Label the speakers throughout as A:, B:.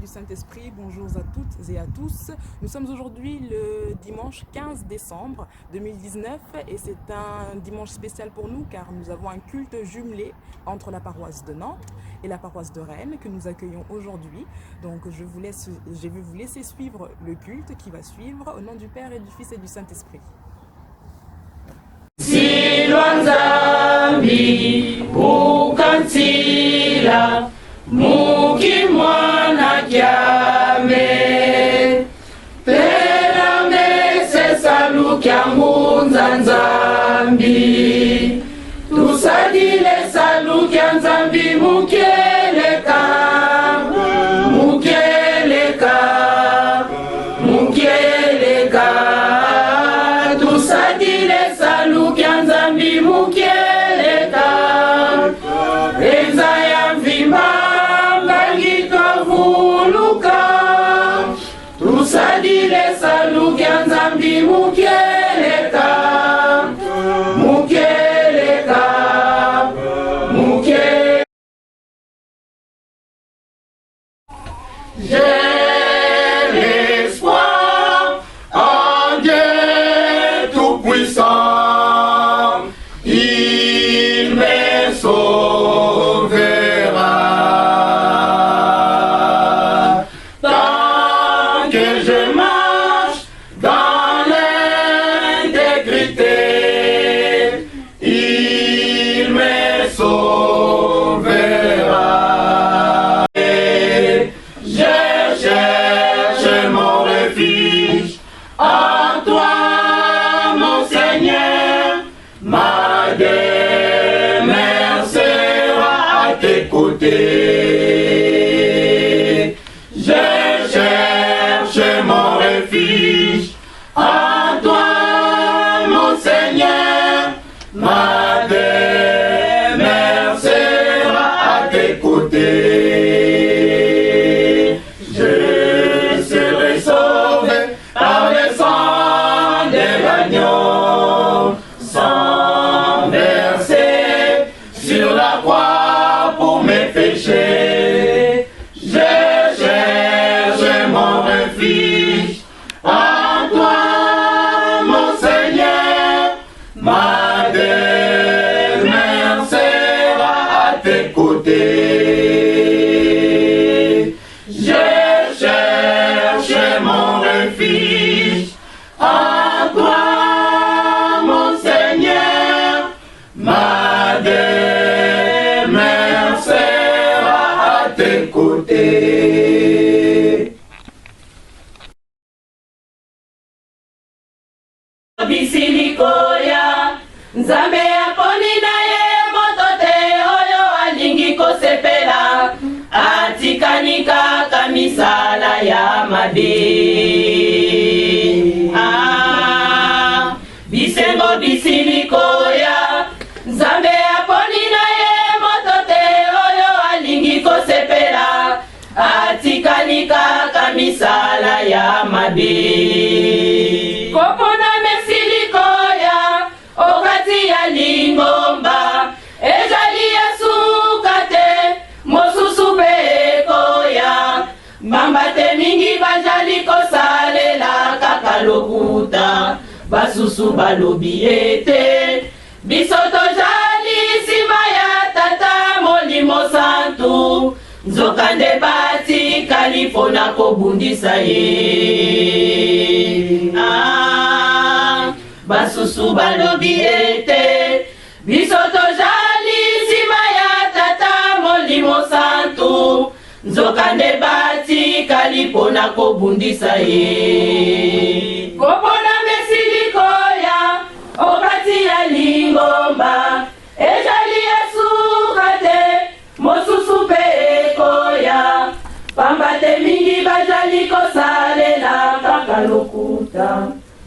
A: du Saint-Esprit, bonjour à toutes et à tous. Nous sommes aujourd'hui le dimanche 15 décembre 2019 et c'est un dimanche spécial pour nous car nous avons un culte jumelé entre la paroisse de Nantes et la paroisse de Rennes que nous accueillons aujourd'hui. Donc je vais vous laisser suivre le culte qui va suivre au nom du Père et du Fils et du Saint-Esprit.
B: Silwanzambi ukansila mukimwana kyame pera mese salu kya ngunza nzambi tusadile salu kya nzambi mukeleka mukeleka mukeleka tusadile salu kya nzambi mukeleka enza ya mvimba tusadile salu kya nzambi mukeleka mukeleka mukeleka. J'ai l'espoir en Dieu tout-puissant, il me sauvera. Je cherche mon refuge en toi, mon Seigneur. Ma demeure sera à tes côtés. Je serai sauvé par le sang de l'agneau, sans verser sur la croix pour mes péchés. Je cherche mon refuge en toi, mon Seigneur. Ma demeure sera à tes côtés. Je cherche mon refuge en toi, mon Seigneur. Ma demeure sera à tes côtés. Bisilikoya nzambe yaponi na ye moto te oyo alingi kosepela atikanika kamisala ya mabe. Bisengo bisilikoya nzambe yaponi na ye moto te oyo alingi kosepela atikanika kamisala ya mabe. Kopona mesilikoya okati ya lingomba ezali ya suka te mosusu pe ekoya mbamba te mingi bajali kosalela kaka lokuta basusu balobi ete biso tojali nsima ya tata molimo santu nzokande batikali mpona kobundisa ye. Basusu balobi ete biso tojali nsima ya tata molimo santu nzokande batikali mpona kobundisa ye. Kopona mesilikoya okati ya lingomba ezali ya suka te mosusu pe ekoya pamba te mingi bajali kosalela kaka lokuta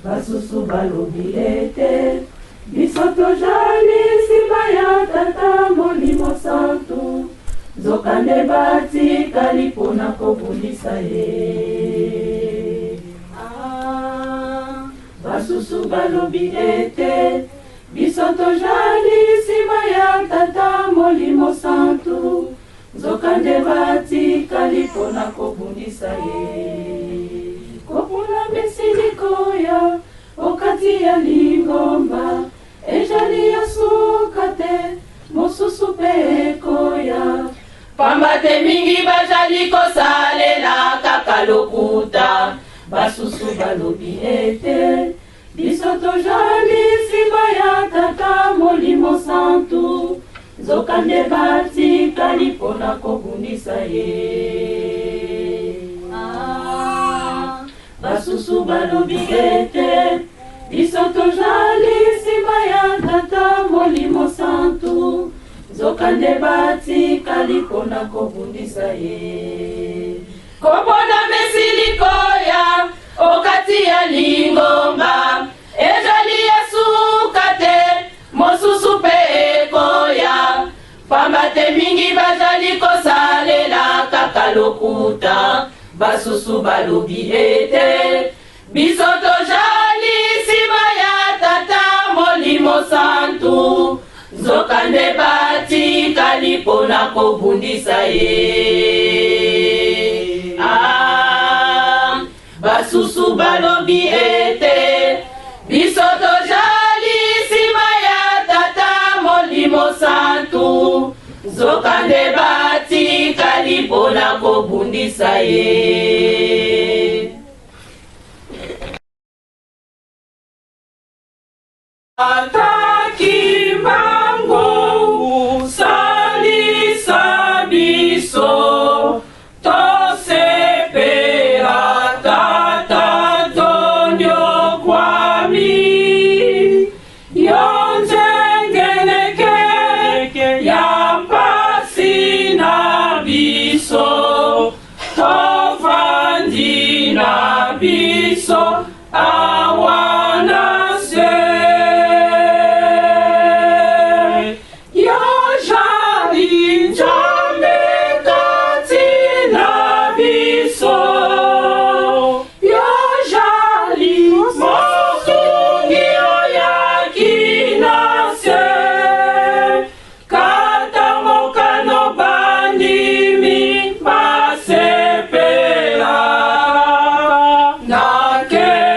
B: basusu balobi ete biso tojali nsima ya tata molimo santu nzokande batikali mpona kobundisa ye. Basusu balobi ete biso tojali nsima ya tata molimo santu nzokande batikali batikali mpona kobundisa ye. Kopona mesilikoya okati ya lingomba, ejali ya suka te mosusu mpe ekoya. Pamba te mingi bazali kosalela kaka lokuta, basusu balobi ete biso tojali nsima ya tata molimo santu, nzokande batikali mpona kobundisa ye. Basusu balobi ete biso tojali nsima ya tata molimo santu, nzokande batikali mpona kobundisa ye. Kopona mesilikoya okati ya lingomba, ejali ya suka te mosusu mpe ekoya. Pamba te mingi bazali kosalela kaka lokuta, basusu balobi ete biso tojali nsima ya tata molimo santu, nzokande batikali mpona kobundisa ye. Basusu balobi ete biso tojali nsima ya tata molimo santu, nzokande batikali mpona kobundisa ye. Ataki mbango salisa biso, tosepela tata tonyo kwami, yonzengeneke ya mpasi na biso, tovandi na biso awana se.
C: Okay.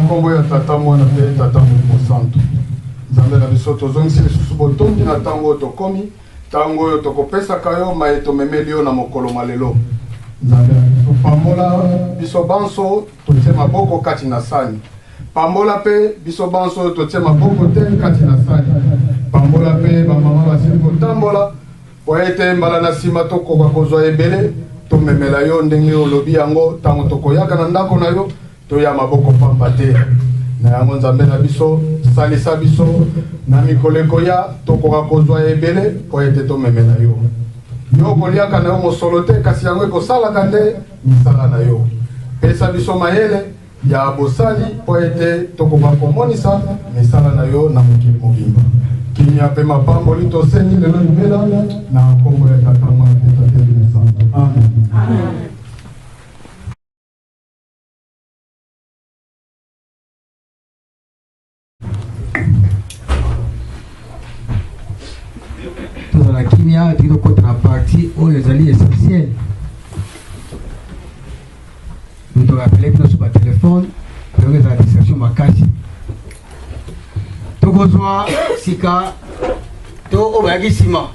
C: nkombo ya tata mwana pe tata molimo santo nzambe na biso tozongisi lisusu botondi na ntango oyo tokomi ntango oyo tokopesaka yo maye tomemeli yo na mokolo malelo nzambe na biso pambola biso banso totie maboko kati na sani pambola pe biso banso totie maboko te kati na sani pambola pe bamama basili kotambola po ete mbala na nsima tokoka kozwa ebele tomemela yo ndenge olobi yango ntango tokoyaka na ndako na yo toya maboko pamba te na yango nzambe na biso salisa biso na mikolo ekoya tokoka kozwa ebele po ete tomemela yo yo koliaka na yo mosolo te kasi yango ekosalaka nde misala na yo pesa biso mayele ya bosali po ete tokoka komonisa misala na yo na mokili mobimba kimia mpe mapamboli tosengi lelo libela na nkombo ya tata mwana pe tate molimo santo amen.
D: Dans la kimia, tu dois contre la partie où les alliés essentiels. Nous te rappelons que nous sommes au téléphone, nous avons la distraction makasi. Tu reçois Sika, tu obagi Sima.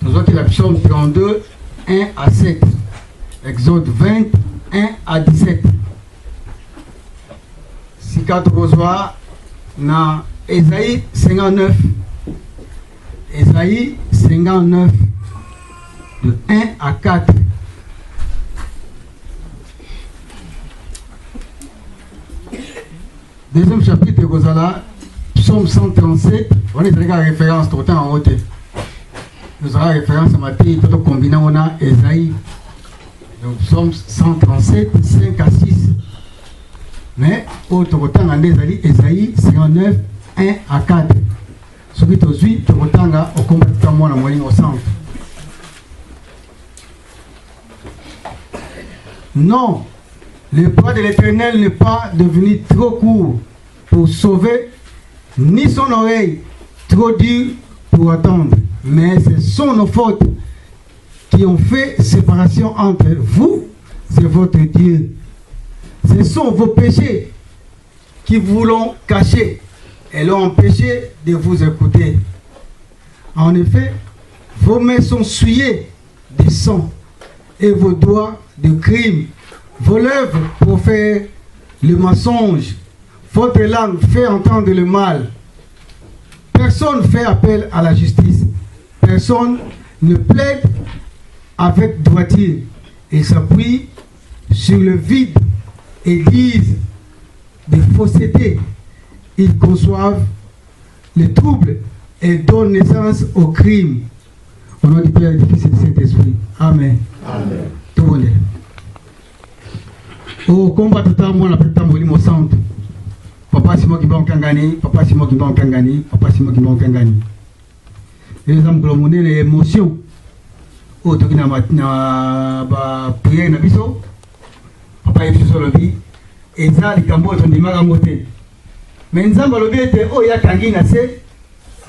D: Nous avons la psaume 32, 1 à 7. Exode 20, 1 à 17. Sika, tu reçois na Esaïe 59. Esaïe 59, de 1 à 4. Deuxième chapitre de Gozala, psaume 137. On est déjà référence tout le temps en haut. Nous aurons référence à Matthieu, tout combiné on a Esaïe. Donc psaume 137, 5 à 6. Mais autre temps en Esaïe 59, 1 à 4. Ce qui te suit, tu retangas au combat de moi la moyenne au centre. Non, le bras de l'Éternel n'est pas devenu trop court pour sauver, ni son oreille trop dure pour attendre. Mais ce sont nos fautes qui ont fait séparation entre vous et votre Dieu. Ce sont vos péchés qui vous l'ont caché et l'ont empêché de vous écouter. En effet, vos mains sont souillées de sang et vos doigts de crime. Vos lèvres profèrent le mensonge. Votre langue fait entendre le mal. Personne ne fait appel à la justice. Personne ne plaide avec droiture. Ils s'appuient sur le vide et disent des faussetés. Ils conçoivent les troubles et donnent naissance au crime. Au nom du Père et du Fils et du Saint-Esprit. Amen. Amen. Tout le monde. Au combat de temps, on a fait le temps au centre. Papa Simon qui va en Kangani, Papa Simon qui va en Kangani, Papa Simon qui va en Kangani. Et les hommes qui les émotions. Au temps qui n'a pas prié, n'a pas Papa est sur le vie. Et ça, les Cambodges sont des magamotés. Mais nzamba lobi ete o ya kangi na se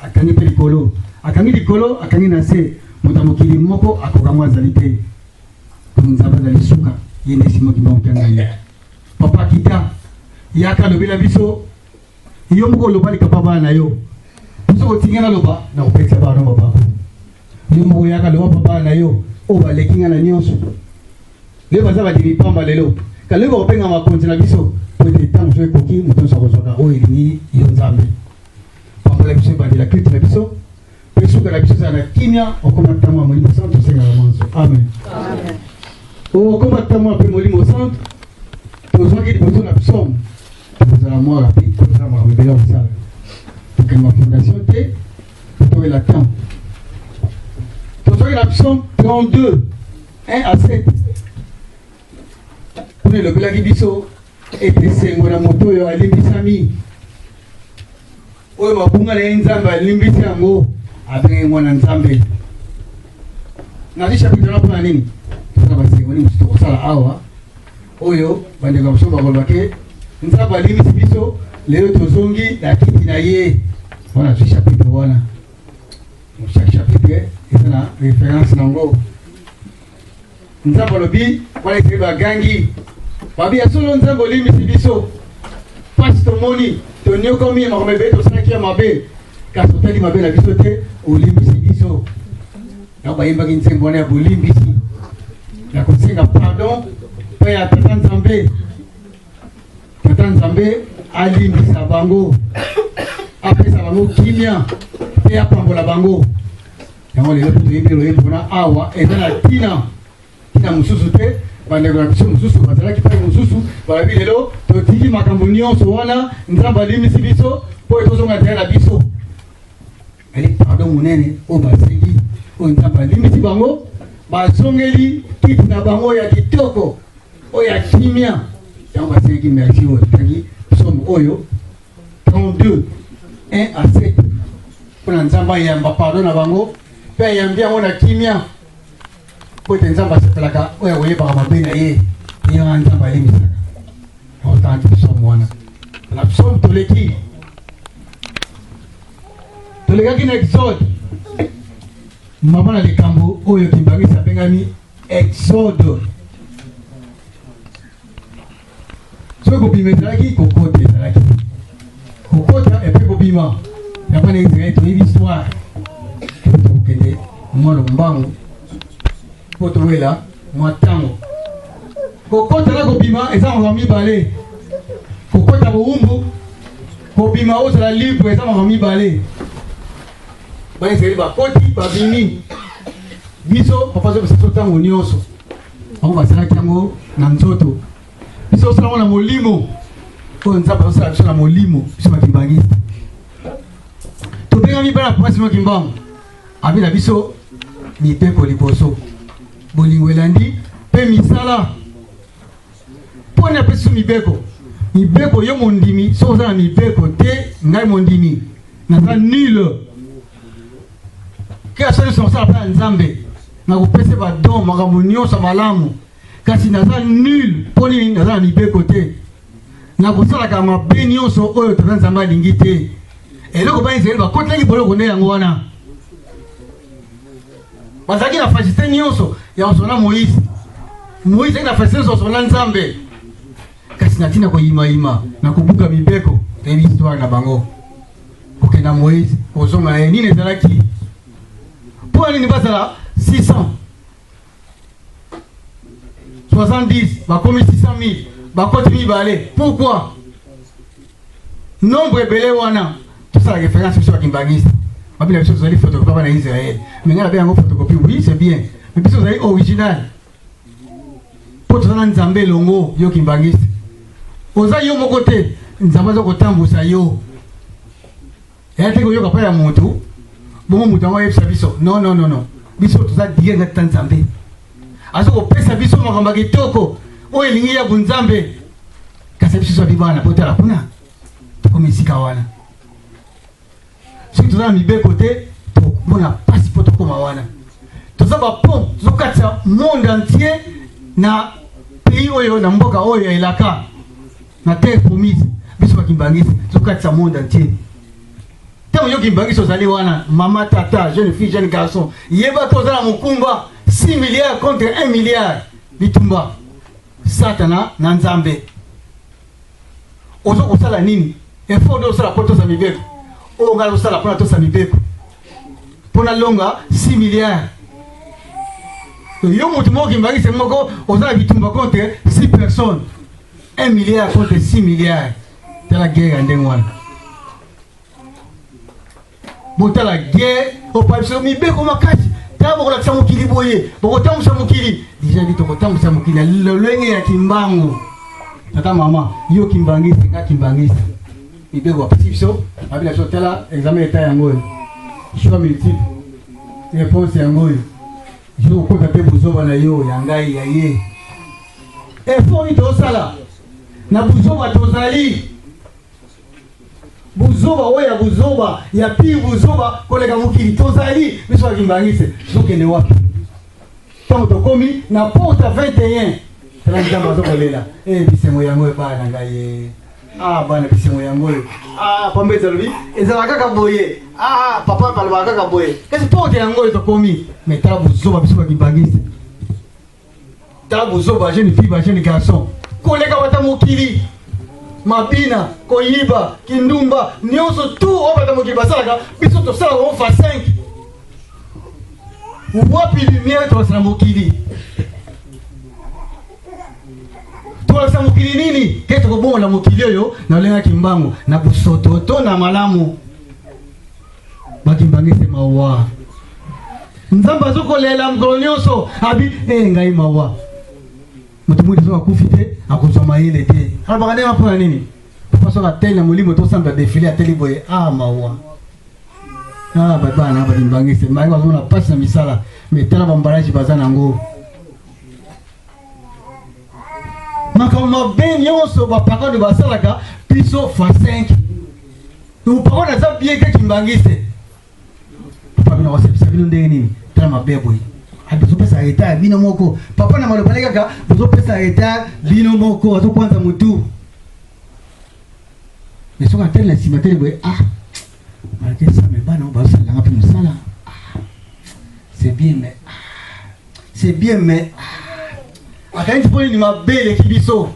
D: akangi pe likolo akangi na se mutamukili moko akokamwa zalite nzamba za lisuka yende simo kimba mkanga papa kita yaka lobi la biso yo moko loba likapaba na yo biso kotingana loba na opesa ba no papa yo moko yaka loba papa na yo o balekinga na nyonso le baza ba dimi pamba lelo kalego openga makonzi na biso de temps je coquille muto sa rozoka o ini yonzambe papa la biso ba de la clé de la biso peso que la biso ça na kimia o combattant moi molimo santo senga la manso amen amen o combattant moi pe molimo santo to zoki de la psaume to za moi rapide to za moi rebellion ça to que ma fondation té to la temps to zoki la psaume 32 1 à 7 pour le blagi biso ete sengo na moto oyo alimbisami oyo mabunga na nzambe alimbisi yango abengi mwana nzambe na chapitre na mpona nini toza basengo nini mosusu tokosala awa oyo bandeko mosusu bakolobake nzambe alimbisi biso lelo tozongi na kiti na ye wana zwi chapitre wana chaque chapitre eza na référence nango nzambe alobi wana esili bagangi babi ya solo nzambe olimbisi biso mpasi tomoni tonyokomi makambo ebele tosalaki ya mabe kasi otali mabe na biso te olimbisi biso na bayembaki nzembo wana ya bolimbisi ya kosenga pardon mpe ya tata nzambe alimbisa bango apesa bango kimia mpe apambola bango yango lelo mpe toyebi loyebi mpona awa eza na tina mosusu te bandeko na biso mosusu bazalaki mpaki mosusu balobi lelo totiki makambo nyonso wana nzambe alimbisi biso mpo etozonga nzela na biso ali pardon monene oyo basengi oyo nzambe alimbisi bango bazongeli kiti na bango ya kitoko oyo ya kimia yango basengi merci oyo tangi somme oyo 32 1 à 7 mpona nzambe ayamba pardon na bango mpe ayambi yango na kimia po ete nzambe asepelaka oyo akoyebaka mabe na ye eyanga nzambe alimbisaka otante psomme wana na psomme tolekaki na exode mama na likambo oyo kimbangisi abengami exode soki kobima ezalaki kokota ezalaki kokota epe kobima yapana israel toyebi histoire tokende mwana mbangu mpo towela mwa ntango kokota na kobima eza makambo mibale kokota bowumbu kobima ozala libre eza makambo mibale baisraeli bakoti babimi biso papa zopesa so ntango nyonso bango basalaki yango na nzoto biso osala yango na molimo oyo nzambe azosala biso na molimo biso bakimbangisi tobengami bana pasi mokimbango abela biso mibeko liboso bolingo elandi mpe misala mpo ni apesi so mibeko yo mondimi so oza na mibeko te ngai mondimi naza nule ke asali nyonso mosala mpe ya nzambe nakopesa badon makambo nyonso malamu kasi naza nul mpo nini naza na mibeko te nakosalaka mabe nyonso oyo tata nzambe alingi te eloko baisraeli bakotelaki boloko nde yango wana bazalaki na fasite nyonso ya kosona moïse azalaki na fasite nyonso kosona nzambe kasi natina koyimayima na kobuka mibeko toyebi histoire na bango kokenda moïse kozonga na ye nini ezalaki mpo nini bazala 670 bakomi 600 000 bakoti mibale pourquoi nombre ebele wana tosala référence biso bakimbangisi babila biso tozali photocopie bana israel mais ngai nabe yango photocopie oui c'est bien mais biso tozali original mpo toza na nzambe elongo yo kimbangisi oza yo moko te nzambe aza kotambusa yo eya te koyoka mpa ya motu bongo moto yango ayebisa biso non biso toza direct na tata nzambe aza kopesa biso makambo ya kitoko oyo elingi ya bunzambe kasi biso tozwa bibana po tala kuna tokomi esika wana soki toza na mibeko te tomona pasi mpo tokóma wana toza bapont tozokatisa monde entier na pays oyo na mboka oyo ya elaka na terre promise biso bakimbangisi tozokatisa monde entier ntango yo kimbangisi ozali wana mama tata jeune fille jeune garçon yeba te oza na mokumba 6 milliards contre 1 milliard bitumba satana na nzambe ozo kosala nini effort nde osala mpo tosa mibeko oyo ngai osala mpona tosa mibeko mpona longa 6 milliards yo motu moko kimbangisi moko oza na bitumba contre 6 personnes 1 milliard contre 6 milliards tala guerre ya ndenge wana botala guerre opabiso mibeko makasi tala bokolakisa mokili boye bokotambusa mokili deja bi tokotambusa mokili na lolenge ya kimbangu tata mama yo kimbangisi nga kimbangisi mibeko bapesi biso babila biso tala examen eta yango oyo choix multiple réponse yango oyo jo okota mpe buzoba na yo ya ngai ya ye effort ni tozosala na buzoba tozali buzoba oyo ya buzoba ya pire buzoba koleka mokili tozali biso bakimbangisi tozokende wapi ntango tokomi na porte 21 tala nzambe azokolela bisengo yango oyo bana na ngai ye bana bisengo yango oyo pamba ezalobi ezala kaka boye papa balobaka kaka boye kasi porte yango oyo tokomi mais tala buzoba biso bakimbangisi tala buzoba jeune fille ba jeune garçon koleka bata mokili mabina koyiba kindumba nyonso tu obata mokili basalaka biso tosalaka o fa 5 wapi lumière tolakisa mokili tolakisa mokili nini ke tokobongola mokili oyo na olengaki mbango na bosoto to na malamu bakimbangise mawa nzambe azokolela mokolo nyonso abi ngai mawa moto mwidi soka kufi te akozwa mayele te alobaka ndenge mpona nini papa soka ateli na molimo tosamba defile ateli boye mawa babana balimbangise mbangi bazomona pasi na misala metala bambalaji baza nango makambo mabe nyonso bapakone basalaka biso fa 5 upakone aza bien ke kimbangise papa bino wasepisa bino ndenge nini tala mabe boye bozopesa retard bino moko papa na malobali kaka bozopesa retard bino moko azokwanza mutu mais soki atele na nsima tele boye malgré ça mais bana bazosalanga mpe mosala c'est bien mais akanisi mpo nini mabe eleki biso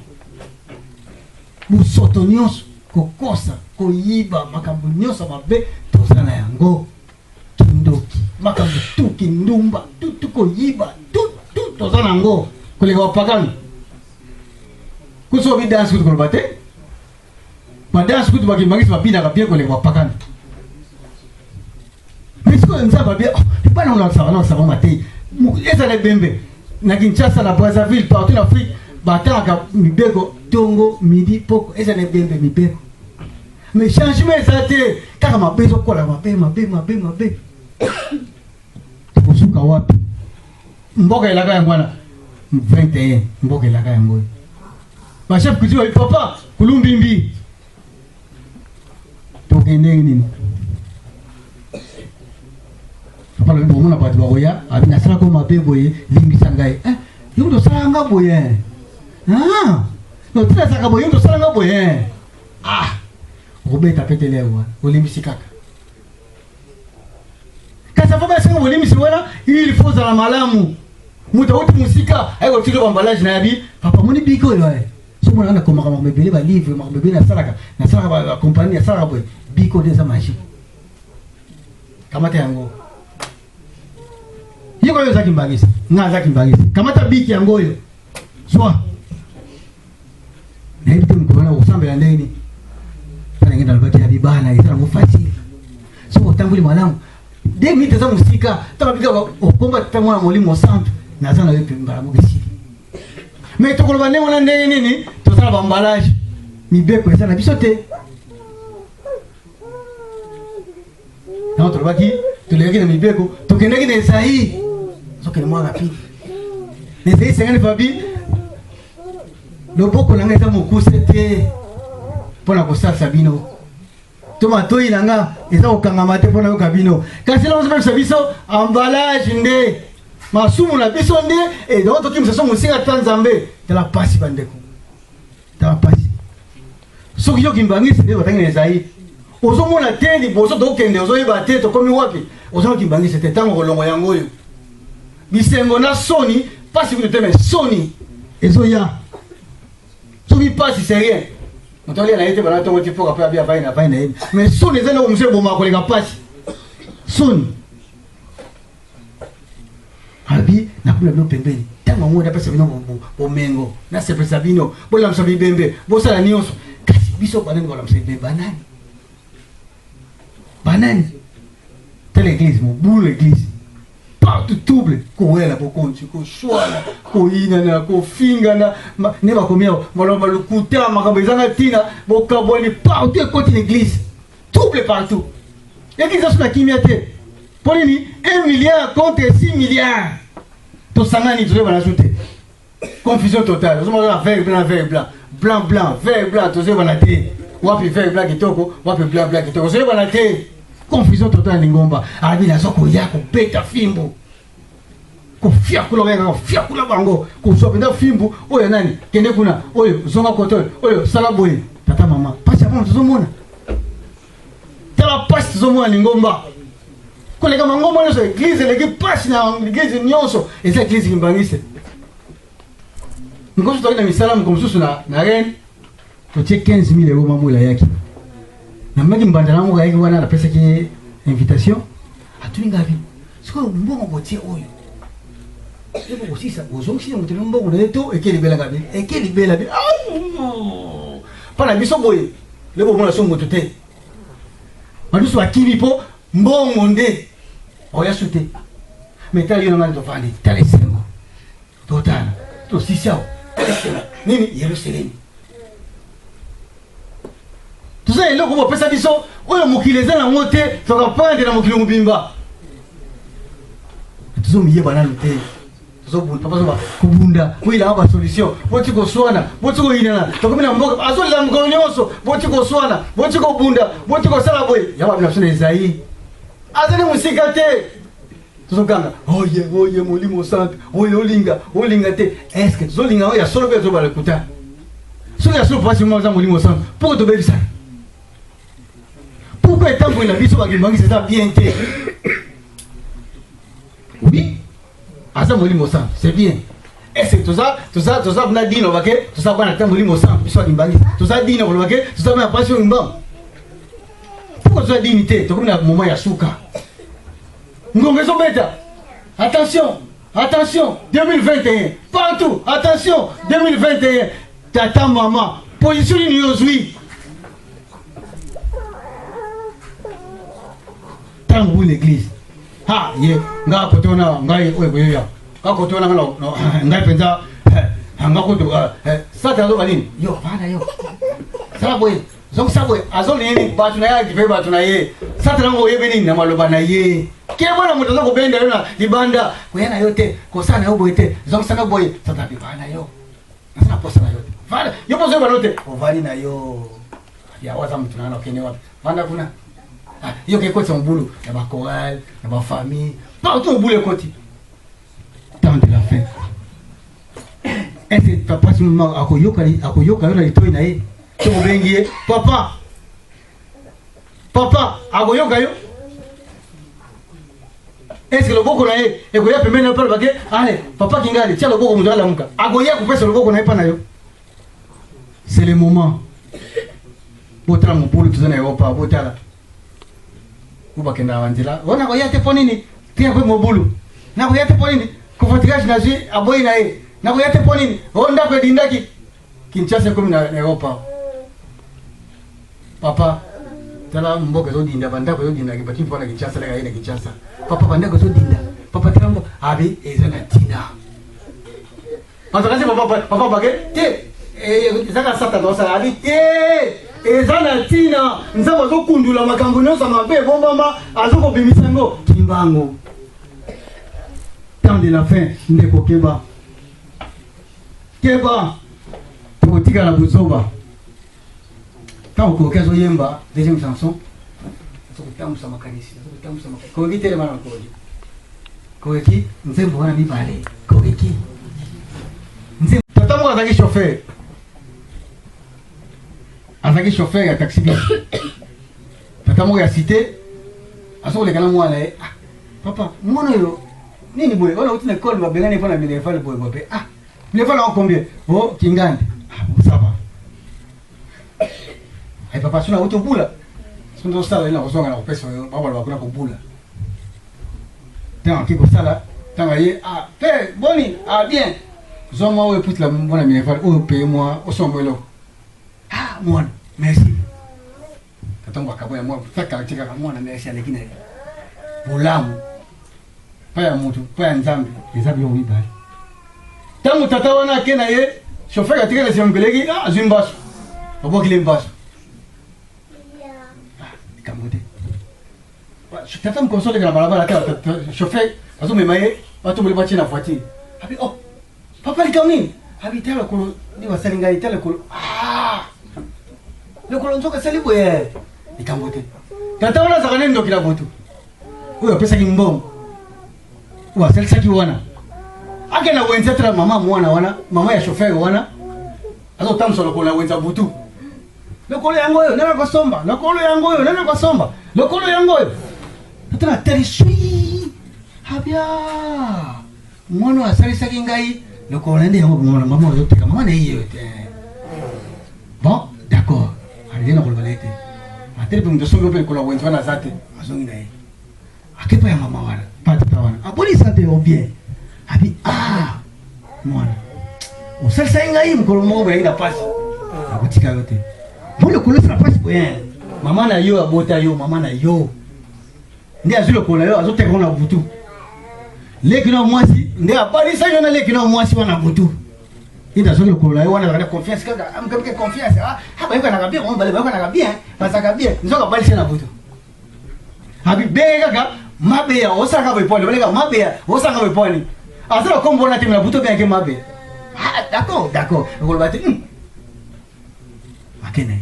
D: bosoto nyonso kokosa koyiba makambo nyonso mabe toza na yango kindoki makambo tu kindumba tu koyiba tu toza nango koleka bapakani kuso bidansi kutu koloba te badansi kutu bakimbangisi babinaka bien koleka bapakani mais sikoyo nzambe abie bana olakisaka bango te ezala ebembe na Kinshasa na Brazzaville partout en Afrique bataka mibeko tongo midi poko ezala ebembe mibeko mais changement eza te kaka mabe ezokola mabe tokosuka wapi mboka elaka yango wana 21 mboka elaka yango bachef kuti oyi papa kulumbimbi tokende nini papa lobi bomona bato bakoya abi nasalaka mabe boye limbisa ngai yongo tosalanga boye notinasaka boye yongo tosalanga boye okobeta petele wana olimbisi kaka kasi afo basenga olimbisi wana il faut zala malamu moto auti musika ayekotiki bambalage na yabi papa moni biko oyo somona na komaka makambo ebele balivre makambo ebele nasalaka bakompani nasalaka boye biko nde eza magie kamata yango yiko oyo ezaki mbangisi nga azaki mbangisi kamata biki yango oyo zwa nayebi te mokolo kosambela ndeni ndenge nalobaki ya bibana eza nango facile soki otamboli malamu 2 minutes eza mosika tababika okomba ntango na molimo centre naza na yo pe mbala moko esili mais tokoloba ndenge wana ndenge nini tosala bambalage mibeko eza na biso te nango tolobaki tolekaki na mibeko tokendaki na Esaïe sokende mwana pili na Esaïe 50 fabi loboko na nga eza mokuse te mpona kosalisa bino to matoyi na nga eza kokangama te mpona yoka bino kasi elongo zopekisa biso ambalage nde masumu na biso nde edongo tokimisa so mosika ta nzambe tala pasi bandeko tala pasi soki yoki mbangisi nde batangi na Esaïe ozomona te liboso tokende ozoyeba te tokomi wapi ozomoki mbangisi te ntango kolongo yango oyo bisengo na soni pasi kutu te me soni ezoya soki pasi c'est rien moto alia na ye te bana ntongo ti mpoka mpe abi avai na ye mais soni eza ndeko mosu ebomaka koleka pasi soni abi nakula bino pembeni ntango yango napesa bino bomengo nasepelisa bino bolamisa bibembe bosala nyonso kasi biso banani balamisa bibembe banani telle église mobulu l'église partout double kowela bokonzi koshwala koyinana kofingana ne bakomia maloba lokuta makambo ezanga ntina bokabwani partout ekoti l'église double partout l'église aso na kimia te mpo nini 1 milliard contre 6 milliards tosangani tozoyeba na so te confusion totale ozomona vert blanc vert blanc tozoyebana te wapi vert blanc kitoko wapi blanc kitoko tozoyebana te confusion totale lingomba abi nazo koya kobeta fimbo kofiakula wenga kofiakula bango kozwa penda fimbo oyo nani kende kuna oyo zonga koto oyo sala boye tata mama pasi ya mama tozomona tala pasi tozomona lingomba koleka mangomba nyonso eglise eleki pasi na eglise nyonso eza eglise kimbangise nkoso toki na misala moko mosusu na reine totie 15 000 euros mamula yaki na maki mbandala ngo yaki wana na pesa ki invitation atulinga bi siko mbongo botie oyo ebo kosisa ozongisi mutelo mbongo leto ekeli bela ngabi ekeli bela bi pana biso boye lebo mona songo tote madusu akili po mbongo nde oya sute metali yo ngani tofandi tale sengo totana to sisao nini Yerusalemu tuza eloko bo pesa biso oyo mokili eza na ngote toka pande na mokili mubimba tuzo miyeba na lute tuzo bu papa zo kubunda kuila aba solution boti ko swana boti ko inana tokomina mboka azoli la mkono nyonso boti ko swana boti ko bunda boti ko sala boy yaba bina sona Isaïe azali musika te tuzo kanga oye molimo sant oye olinga te est-ce que tuzo linga oya solo be zo ba lekuta so ya solo pasi mo za molimo sant pour to be bisa. Pourquoi tant que la vie soit c'est ça bien été? Oui, à ça molimo sang, c'est bien. Est-ce que tout ça on a dit no vaquer, tout ça on a tant molimo sang, soit imbangi. Tout ça dit no vaquer, tout ça on passion imban. Pourquoi ça dignité? Tu comme un moment ya souka. Ngongezo beta. Attention, 2021. Partout, attention, 2021. Tata maman, position ni tangu l'église ha ye nga kotona ngai oyo ka kotona no ngai penza nga koto sata zo balini yo bana yo sala boy zong sabwe azoli ni batu na yaji be batu na ye sata ngo ye beni na maloba na ye ke bona muto zo kubenda yo na libanda kuyana yote ko sana yo boyete zong sana boy sata bi bana yo na posa na yote vale yo poso ba note o vali na yo ya waza mtu na kene wapi vanda kuna yo ke koti mbulu ya ba chorale ya ba famille partout au bout les côtés temps de la fin est-ce papa si maman akoyoka na litoi na ye to bengie papa akoyoka yo est-ce que le boko na ye ekoya pembeni na pale bake allez papa kingali tia le boko mudala muka akoya kupesa le boko na ye pa na yo c'est le moment botala mupulu tuzana Europa botala uba kenda wanzila wana ko yate ponini tia ko mobulu na ko yate ponini ko fatigage na ji aboyi na ye na ko yate ponini onda ko dindaki Kinshasa comme na Europa papa tala mboka zo dinda banda ko zo dinda ki bati pona Kinshasa la ina Kinshasa papa banda ko zo dinda papa trambo abi ezana tina parce que papa bage te ezaka sata dosa abi te ezana tina nzaba zo kundula makambo nyonso mabe bombama azoko bimisango kimbango temps de la fin ndeko keba tokotika na buzoba tant ko kezo yemba deuxième chanson tokotambusa makanisi tokotambusa makanisi ko kitele mana ko ki nzembo wana mibale ko ki nzembo tatamu azaki chauffeur azaki chauffeur ya taxi bis tata moko ya cité asokolekana mwana ye papa mwana yo nini boye wana uti na école babengani mpo na bilefale boye bope bilefale en combien o kingandi ça va ay papa suna uti obula sondo sala ina kozonga na kopesa yo babala bakuna kobula tanga ki kosala tanga ye pe boni bien zoma oyo puti la mwana bilefale oyo paye moi osombo eloko mwana merci katongo akaboya mwana faka katika mwana merci alekina bulamu paya mutu paya nzambe ezabi yo mibali tangu tata wana kena ye chauffeur katika le semgeleki azimbaso obokile mbaso kamote tata mkonsole kana balabala ta chauffeur azomema ye watu muli bachi na voiture abi papa likamini abi tala ko ni wasalinga itala ko le kolonzoka salibu ye ikambote tata wana zakane ndo kila botu uyo pesa kimbongo uwa salisaki wana ake na wenza tra mama mwana wana mama ya chauffeur wana azo tamso lokola wenza butu lokolo yango yo nana kosomba lokolo yango yo nana kosomba lokolo yango yo tata na terisui habia mwana asalisaki ngai lokolo nende yango mwana mama yo teka mama na yiyo te bon atele pe mtosongo pe kola wenzo na zate azongi na ye akepa ya mama wana pata wana aboni sante o bien abi mwana osalisa inga hii mkolo moko ya ina pasi akutika yote mbona kolesa pasi boyen mama na yo abota yo mama na yo ndi azule kola yo azoteka na butu leki na mwasi ndi apari sa yo na leki na mwasi wana butu ida zole kola yo wana na confiance kaka amkapike confiance haba yuko na kabia mbele yuko na kabia basa kabia nzoka bali sana butu habi bega kaka mabe ya osaka beponi bele mabe ya osaka beponi azula kombo na timela butu bien ke mabe d'accord kola bati akene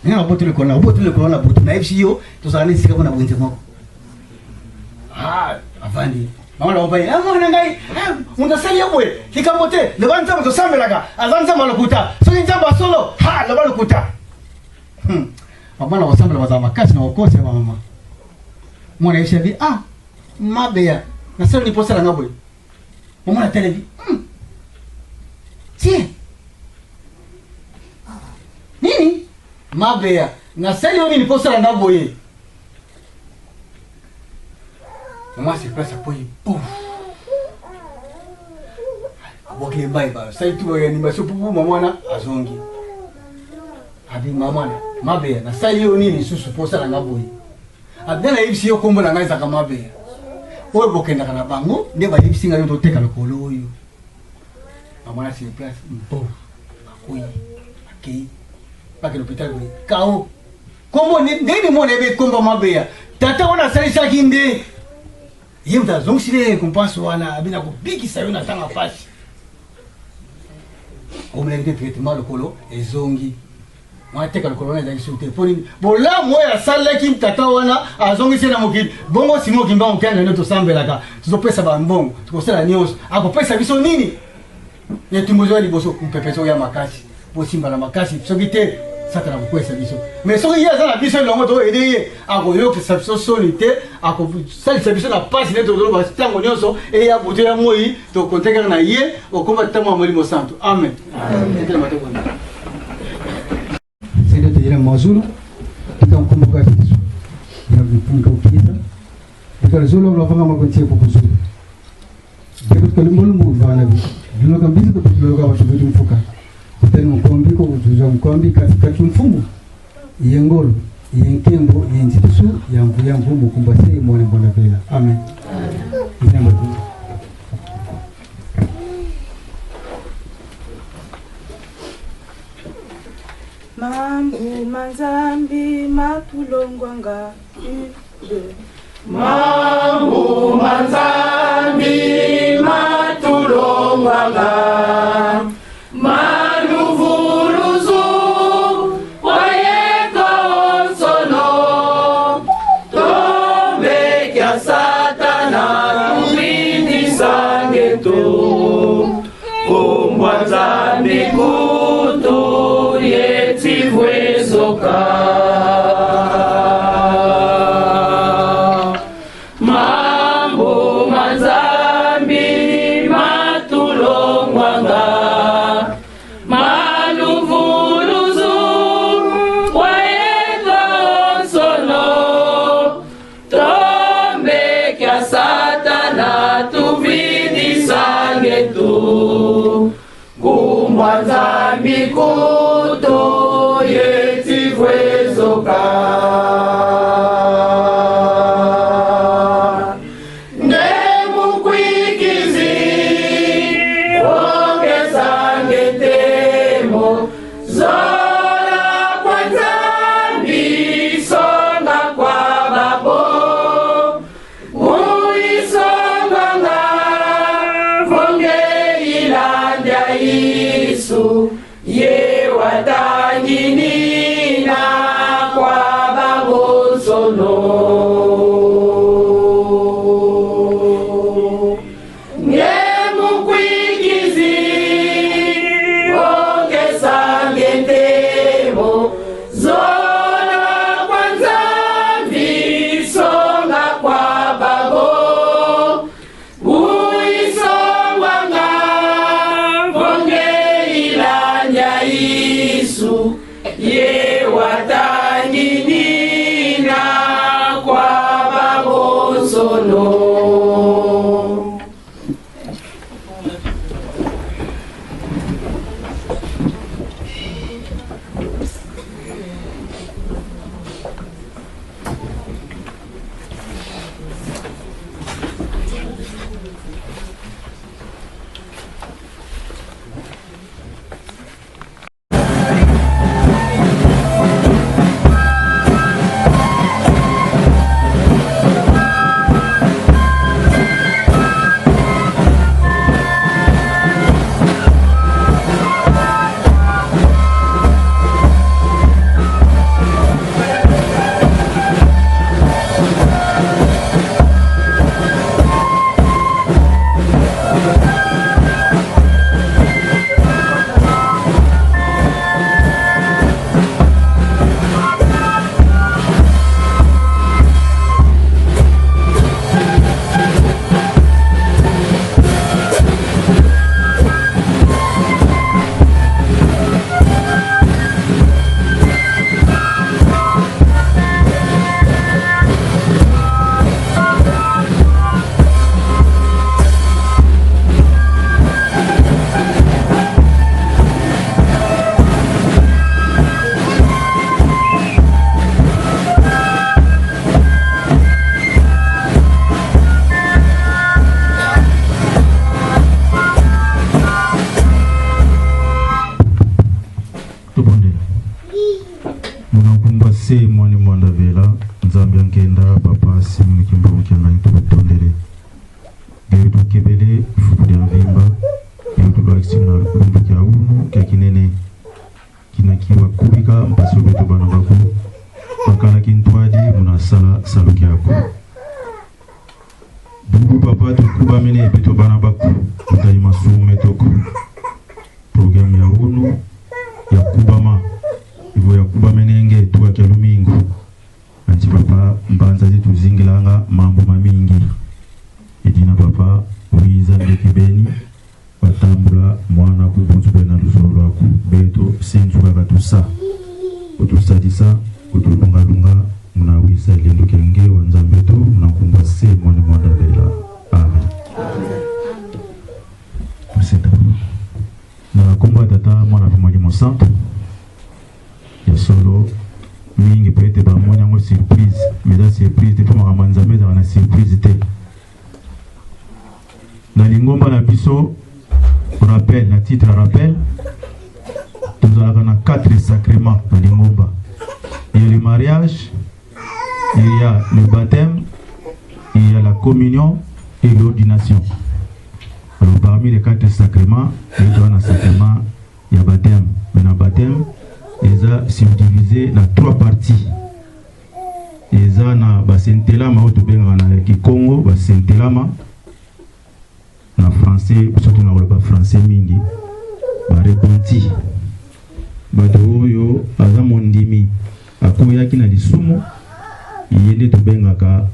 D: nina botu le kola na butu na FCO to sala ni sika bona wenze moko avandi mama na obai mwana ngai undasali yobwe likamote lebanza mto samelaka azanza malokuta so njamba solo lebalukuta mama na wasambela bazama kasi na okose mama mwana yeshavi mabeya na sala ni posala ngabwe mama na televi si nini mabeya na sala ni posala ngabwe mama se place apoye pouf aboke mbai ba sai tu ya ni masopu mama na azongi abi mama na mabe na sai yo nini susu posa na ngaboyi abdana ibisi yo kombo na ngaiza kama mabe oyo bokenda kana bango nde ba ibisi ngayo to teka lokolo oyo mama na se place pouf akoyi akei ba ke l'hôpital bo kao kombo ni ndeni mona be kombo mabe ya tata wana sai sakinde yemta zongsile kompanso wana abina ko biki sayo na tanga pasi omlenge traitement lokolo ezongi mwateka lokolo na ndaki sute poni bola moya sala ki tata wana azongi sena mokili bongo simo kimba onkanga ndo sambelaka tuzopesa ba mbongo tukosela nyos akopesa biso nini yetumuzwa liboso kumpepezo ya makasi bosimba na makasi sogite satana kukwesa biso mais soki ya zana biso longo to ede ako yo ke sabso solite ako salisa biso na pasi neto do ba tango nyonso e ya buto ya moi to konteka na ye okoma tamo molimo santo amen amen tena mato bwana sende te ira mazulu tukamkumbuka Yesu ya kufunga ukiza ikala zolo la fanga makontie kwa kuzulu ndipo kalimolo mu bana bi duno kabisa to kuloga watu wetu mfuka tena mkombi ko uzuza mkombi katika mfumo yengolo yenkembo yenzisu yamvu yamvu mukumbase mwana mbona vela amen inamba tu
A: Mambu manzambi matulongwanga
B: Mambu manzambi matulongwanga Manuvuruzu wayeko sono tombe kya satana tumindi sangeto kumbwa zambi kutu yetivwezoka mambo mazambi matulongwanga manuvuruzu waeka sono tombe kya satana tuvidi sangetu kumbwa zambi kuto yetivwezoka ye watanginina kwa babosono nye mukwikizi ongesangentemo zola kwanza visonga kwa babo uisongwanga vonge ilanja isu
E: se mwani mwanda vela nzambi ankenda papa simu kimbo mkiangani tukutondele geyo tukebele fukudia mvimba geyo tukaksimu na lumbu kia unu kia kinene kina kiwa kubika mpasi ubetu bana baku wakala kintuadi munasala salu kia aku Bungu papa tukuba mene epeto bana baku utaima sume toko program ya unu ya kubama ivo ya kuba menenge tuwa kia lumingu anti papa mbanza zitu zingilanga mambo mamingi edina papa uiza ndekibeni watambula mwana kubunzu bena lusolo lwaku beto senzuka katusa utusadisa utulunga muna wisa ilendo kenge wanzambetu muna kumba se mwani mwanda vela amen na kumba tata mwana mwalimu santo ya solo mingi pete ba mwana ngo surprise meda surprise te fama kamanzambe za na surprise te na lingomba na biso rappel na titre rappel nous avons 4 sacrements dans lingomba. Il y a le mariage, il y a le baptême, il y a la communion et l'ordination. Alors parmi les 4 sacrements, il y a un sacrement, il y a baptême. Mais dans le baptême, ils ont subdivisé dans 3 parties. Ils ont un sentelama, qui Congo, un sentelama, en français, surtout dans le français mingi, un repenti. Bato oyo aza mondimi akoyaki na lisumu yende tobengaka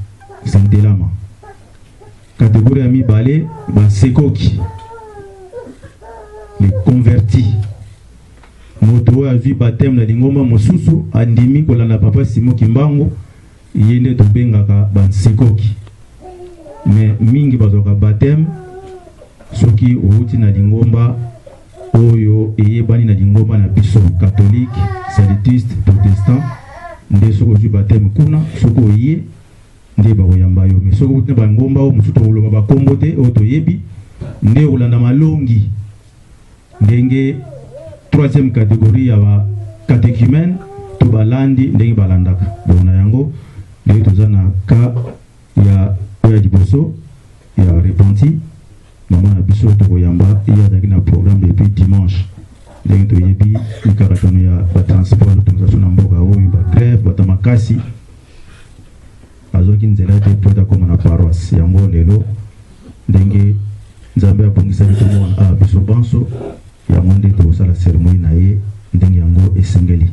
E: sentelama. Catégorie ya mibale basekoki les convertis. Moto a vu baptême na lingomba mosusu andimi kolanda papa Simon Kimbangu yende tobengaka basekoki. Mais mingi bazoka baptême soki outi na lingomba oyo eyebani na lingomba na biso catholique, salutiste, protestant nde soko ju baptême kuna soko oye nde bakoyamba yo mais soko outi na bangomba o musuto oloba bakombo te oyo toyebi nde olanda malongi ndenge 3e catégorie ya ba catéchumène to balandi ndenge balandaka bona yango ndenge toza na ka ya oya liboso ya repenti maman a biso tokoyamba iya daki na programme depuis dimanche ndenge toyebi mikaratono ya batransport autorisation na mboka oyo bagrève batamakasi azoki nzela te po etakoma na paroisse yango lelo ndenge nzambe abongisaki tomona a biso banso yango nde tokosala cérémonie na ye ndenge yango esengeli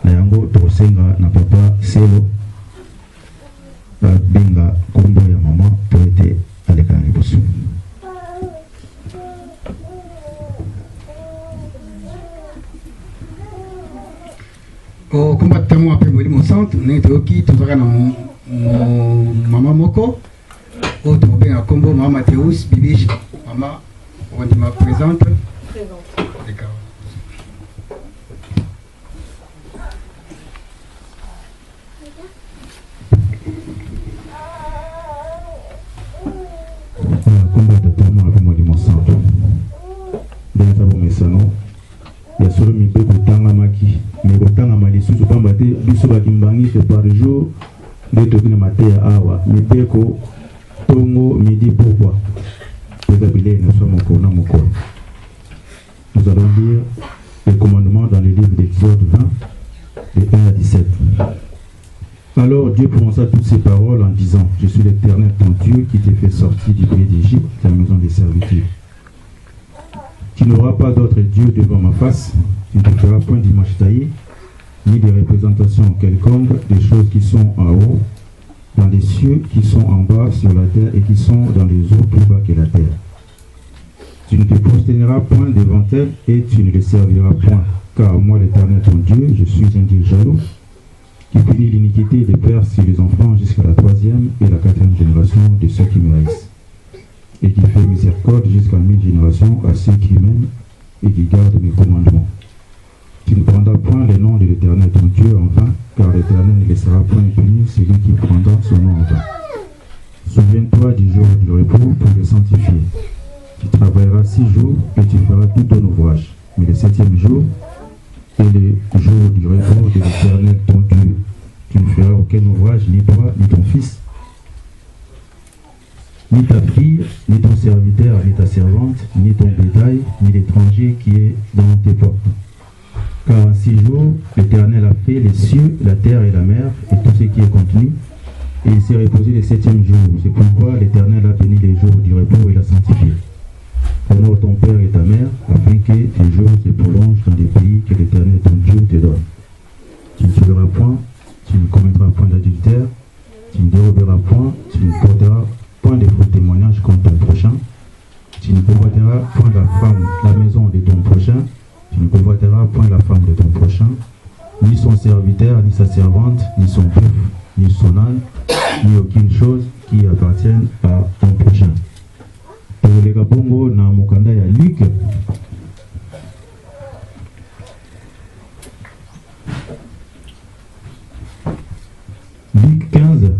E: na yango tokosenga na papa selo abenga kombo ya mama po ete aleka na liboso.
D: Au combat de moi après mon centre, nous sommes qui tout ça mon maman moko, autre bien à combo maman Mathéus, Bibiche, maman, on dit ma présente. D'accord.
E: Combat de moi après mon centre. Bien ça bon mesano. Ya solo mipe kutanga maki me kutanga mali susu pamba te biso bakimbangi te par jour de tokina matea awa mipeko tongo midi pourquoi les habilés ne sont moko na moko. Nous allons lire les commandements dans le livre d'Exode 20 de 1 à 17. Alors Dieu prononça toutes ces paroles en disant: Je suis l'Éternel ton Dieu qui t'ai fait sortir du pays d'Égypte, de la maison des servitudes. Tu n'auras pas d'autre Dieu devant ma face, tu ne te feras point d'image taillée, ni de représentation quelconque des choses qui sont en haut, dans les cieux, qui sont en bas sur la terre et qui sont dans les eaux plus bas que la terre. Tu ne te prosterneras point devant elles et tu ne les serviras point, car moi l'Éternel ton Dieu, je suis un Dieu jaloux, qui punit l'iniquité des pères sur les enfants jusqu'à la 3e et la 4e génération de ceux qui me haïssent, et qui fait miséricorde jusqu'à 1000 générations à ceux qui m'aiment et qui gardent mes commandements. Tu ne prendras point le nom de l'Éternel ton Dieu en vain, car l'Éternel ne laissera point punir celui qui prendra son nom en vain. Souviens-toi du jour du repos pour le sanctifier. Tu travailleras 6 jours et tu feras tout ton ouvrage. Mais le 7e jour est le jour du repos de l'Éternel ton Dieu. tu ne feras aucun ouvrage, ni toi, ni ton fils, ni ta fille, ni ton serviteur, ni ta servante, ni ton bétail, ni l'étranger qui est dans tes portes. Car en 6 jours, l'Éternel a fait les cieux, la terre et la mer, et tout ce qui est contenu, et il s'est reposé le 7e jour. C'est pourquoi l'Éternel a béni les jours du repos et l'a sanctifié. Honore ton père et ta mère, afin que tes jours se prolongent dans les pays que l'Éternel ton Dieu te donne. Tu ne tueras point, tu ne commettras point d'adultère, tu ne déroberas point, tu ne porteras point de faux témoignages contre ton prochain, tu ne convoiteras point la maison de ton prochain, tu ne convoiteras point la femme de ton prochain, ni son serviteur, ni sa servante, ni son bœuf, ni son âne, ni aucune chose qui appartienne à ton prochain. Pour les Gabongo, na Mokanda ya Luc, Luc 15,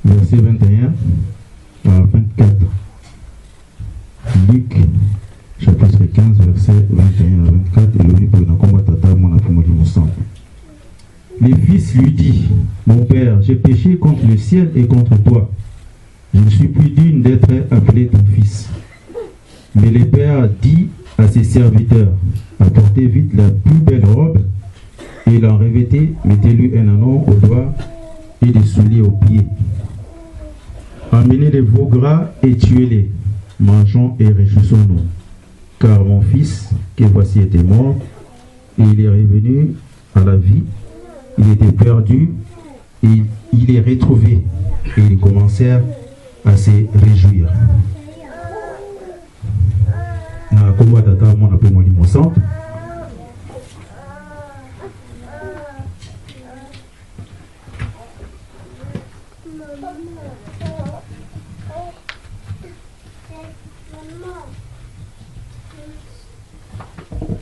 E: verset 21 à 24. Luc, chapitre 15, verset 21 à 24, et le livre de Nakomba Tata, mon appomoli mon sang. Le fils lui dit, mon père, j'ai péché contre le ciel et contre toi. Je ne suis plus digne d'être appelé ton fils. Mais le père dit à ses serviteurs, apportez vite la plus belle robe et l'en revêtez, mettez-lui un anneau au doigt et des souliers aux pieds. Amenez les veaux gras et tuez-les, mangeons et réjouissons-nous. Car mon fils, que voici était mort, et il est revenu à la vie. Il était perdu, et il est retrouvé. Et ils commencèrent à se réjouir. Na komba tata mon appelé mon innocent.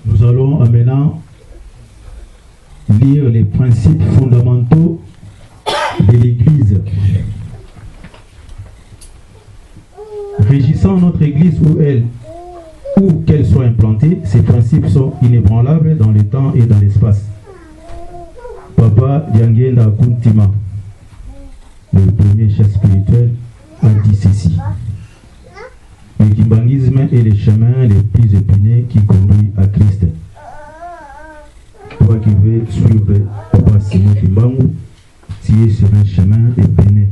E: Nous allons maintenant lire les principes fondamentaux de l'Église. Régissant notre Église où qu'elle soit implantée, ces principes sont inébranlables dans le temps et dans l'espace. Papa Diangenda Kuntima, le premier chef spirituel, a dit ceci. Le kimbangisme est le chemin les plus épineux qui conduit à Christ. Toi qui veux suivre Papa Simon Kimbangu, tu es sur un chemin épineux,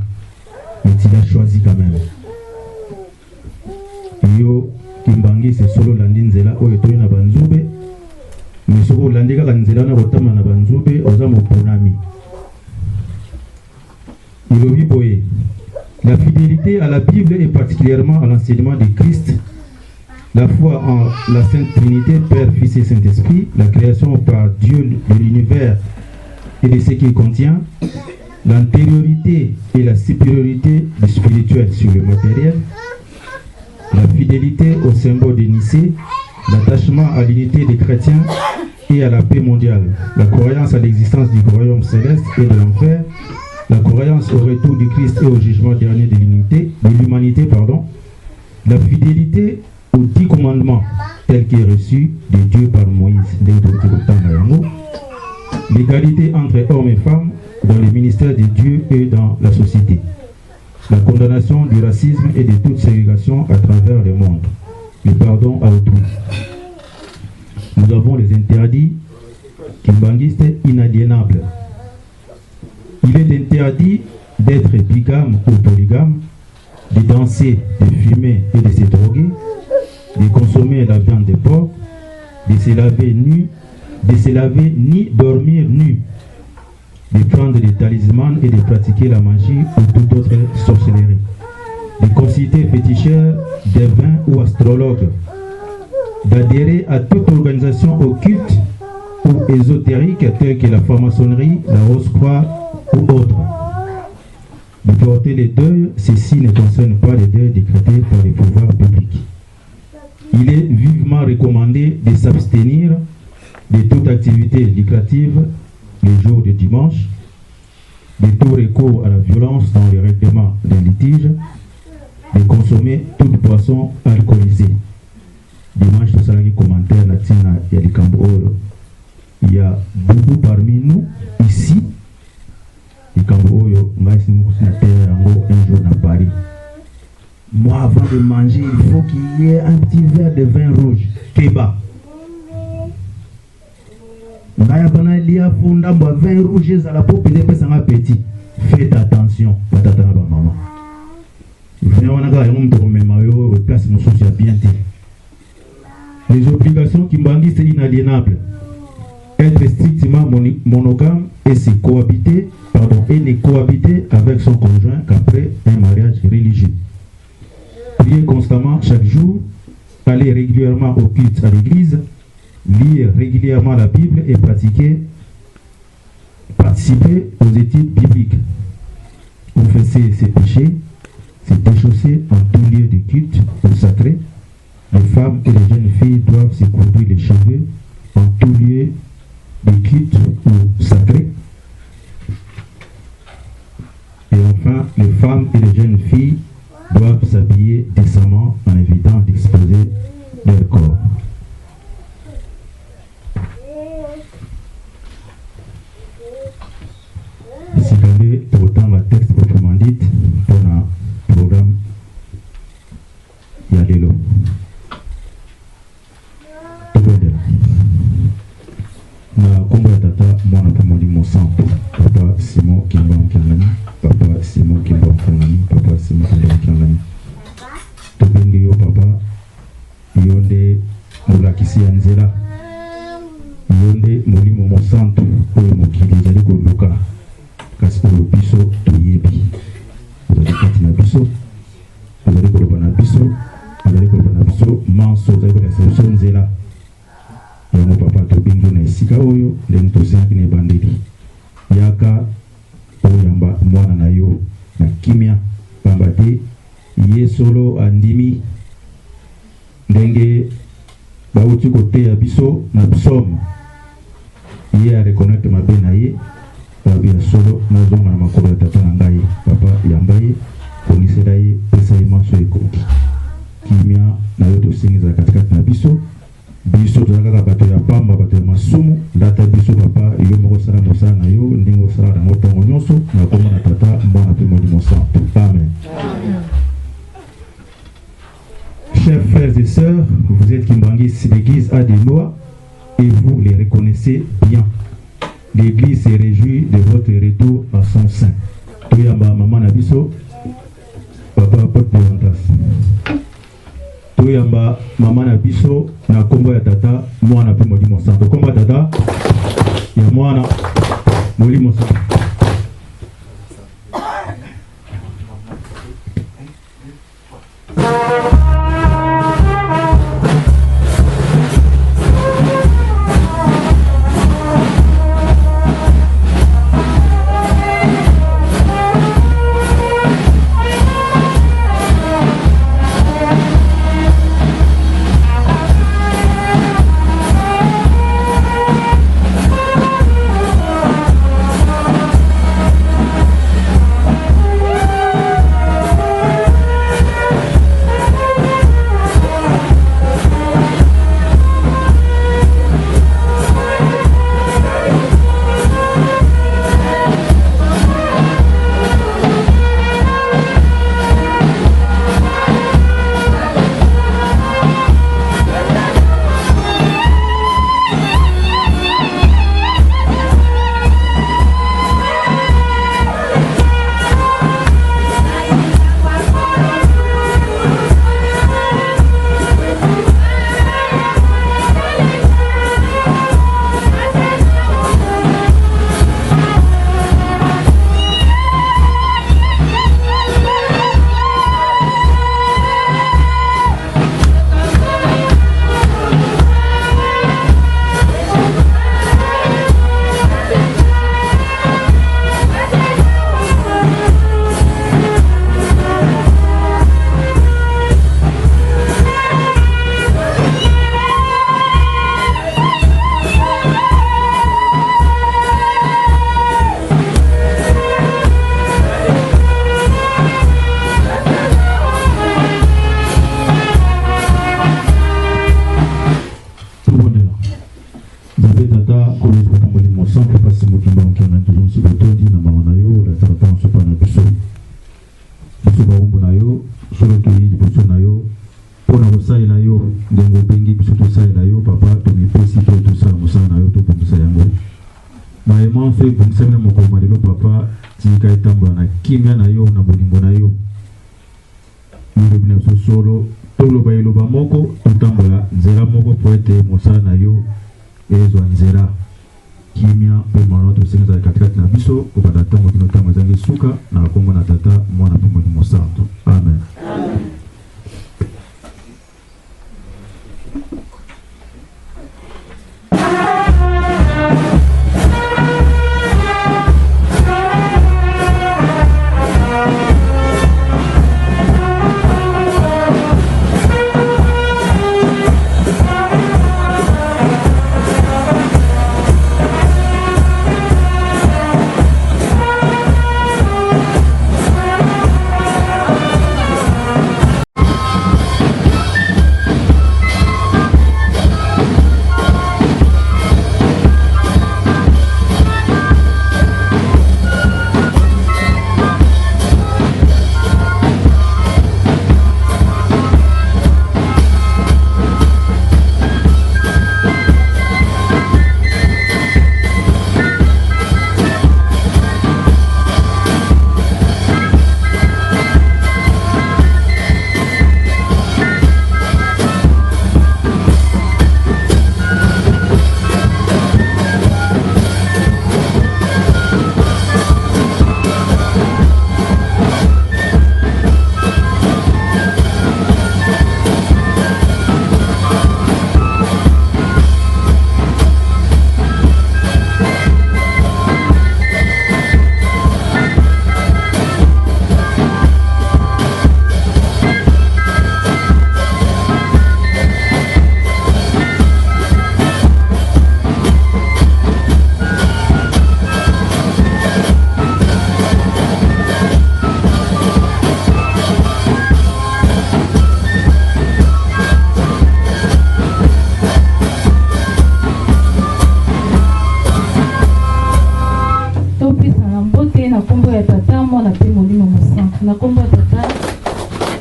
E: mais tu l'as choisi quand même. Yo Kimbangi c'est solo landinzela oyo toyo na banzube, mais soko landika kanzela na botama na banzube oza moponami. Ilobi boye. La fidélité à la Bible et particulièrement à l'enseignement de Christ, la foi en la Sainte Trinité, Père, Fils et Saint-Esprit, la création par Dieu de l'univers et de ce qu'il contient, l'antériorité et la supériorité du spirituel sur le matériel, la fidélité au symbole de Nicée, l'attachement à l'unité des chrétiens et à la paix mondiale, la croyance à l'existence du royaume céleste et de l'enfer, la croyance au retour du Christ et au jugement dernier de l'humanité, la fidélité aux 10 commandements tels qu'ils reçus de Dieu par Moïse, l'égalité entre hommes et femmes dans le ministère de Dieu et dans la société, la condamnation du racisme et de toute ségrégation à travers le monde, le pardon à autrui. Nous avons les interdits kimbangistes inaliénables. Il est interdit d'être bigame ou polygame, de danser, de fumer et de se droguer, de consommer la viande de porc, de se laver ni dormir nu, de prendre des talismans et de pratiquer la magie ou toute autre sorcellerie, de consulter féticheurs, devins ou astrologues, d'adhérer à toute organisation occulte ou ésotérique telle que la franc-maçonnerie, la Rose-Croix ou autres. De porter les deuils, ceci ne concerne pas les deuils décrétés par les pouvoirs publics. Il est vivement recommandé de s'abstenir de toute activité lucrative les jours de dimanche, de tout recours à la violence dans les règlements des litiges, de consommer toute boisson alcoolisée. Dimanche, tout ça, commentaire latin, il y a des camps. Il y a beaucoup parmi Moi, avant de manger, il faut qu'il y ait un petit verre de vin rouge. Keba. Naya bana lia funda mwa vin rouge za la pope de pesa nga petit. Faites attention, patata na ba maman. Venez on a gagné un peu de maillot, place nos sociaux bien. Les obligations qui m'ont dit c'est inaliénable. Être strictement monogame et ne cohabiter avec son conjoint qu'après un mariage religieux. Prier constamment chaque jour, aller régulièrement au culte à l'église, lire régulièrement la Bible et participer aux études bibliques. Confesser ses péchés, se déchausser en tout lieu de culte ou sacré. Les femmes et les jeunes filles doivent se couvrir les cheveux en tout lieu de culte ou sacré. Et enfin, les femmes et les jeunes filles doivent s'habiller décemment en évitant d'exposer leur corps. Si vous avez pourtant le texte proprement dit pour un programme, il y a des lots. Na kombo ya tata mwana pe molimo santo papa Simon Kimba Mkangani papa Simon Kimba Mkangani papa Simon Kimba Mkangani tobengi yo papa yonde molakisi ya nzela yonde molimo mo santo oyo mokili ezali koluka kasi oyo biso toyebi ozali kati na biso ozali koloba na biso manso ozali kolakisa biso nzela yango papa tobingi na esika oyo ndenge tozalaki na ebandeli yaka oyamba mwana na yo na kimia pamba te ye solo andimi ndenge bauti koteya biso na psaume ye areconnaitre mabe na ye babi ya solo nazonga na makolo ya tata na ngai papa yamba ye konisela ye pesa ye manso ekoki kimia na yo tosingiza katikati na biso tozalaka bato ya pamba bato ya masumu ndata biso papa yo moko sala mosala na yo ndenge osala nango ntongo nyonso na kombo na tata mwana mpe molimo santo. Amen. Chers frères et sœurs, vous êtes Kimbangis, l'église a des lois et vous les reconnaissez bien. L'église se réjouit de votre retour à son sein. Toyamba maman na biso papa porte de ventas. Toyamba mama na biso na kombo ya tata mwana pe molimo santo. Kombo ya tata ya mwana molimo santo. kimia na yo na bolingo na yo milobi na biso solo toloba eloba moko totambola nzela moko po ete mosala na yo ezwa nzela kimia mpe mwana tosenga ezala katikati na biso kobanda ntango kino ntango ezangi suka na kombo na tata mwana mpe molimo santo amen.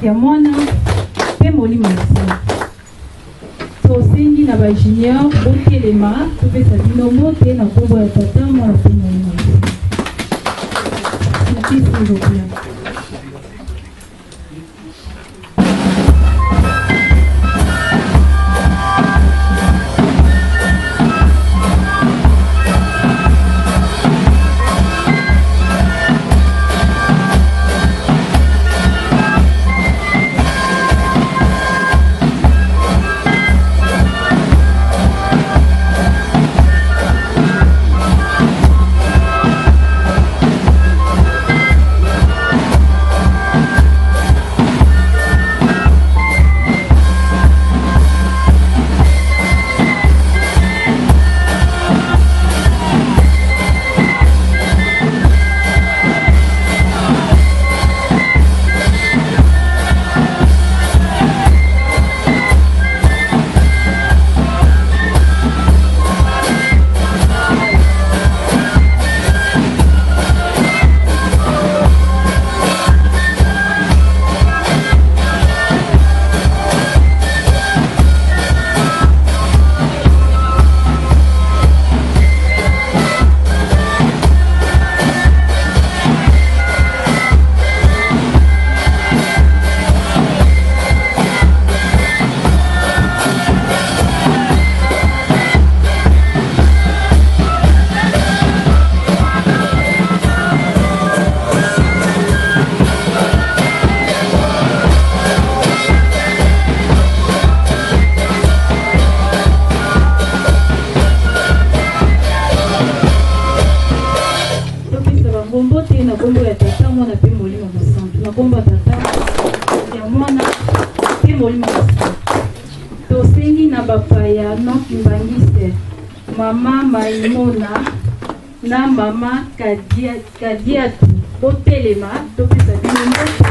F: ya mwana pe molimo masa tosengi na ba junior botelema topesa bino mote na kombo ya tata mwana pe molimo masa s'il vous plaît. Mama Maimona na mama Kadiatu botelema topesa bino moto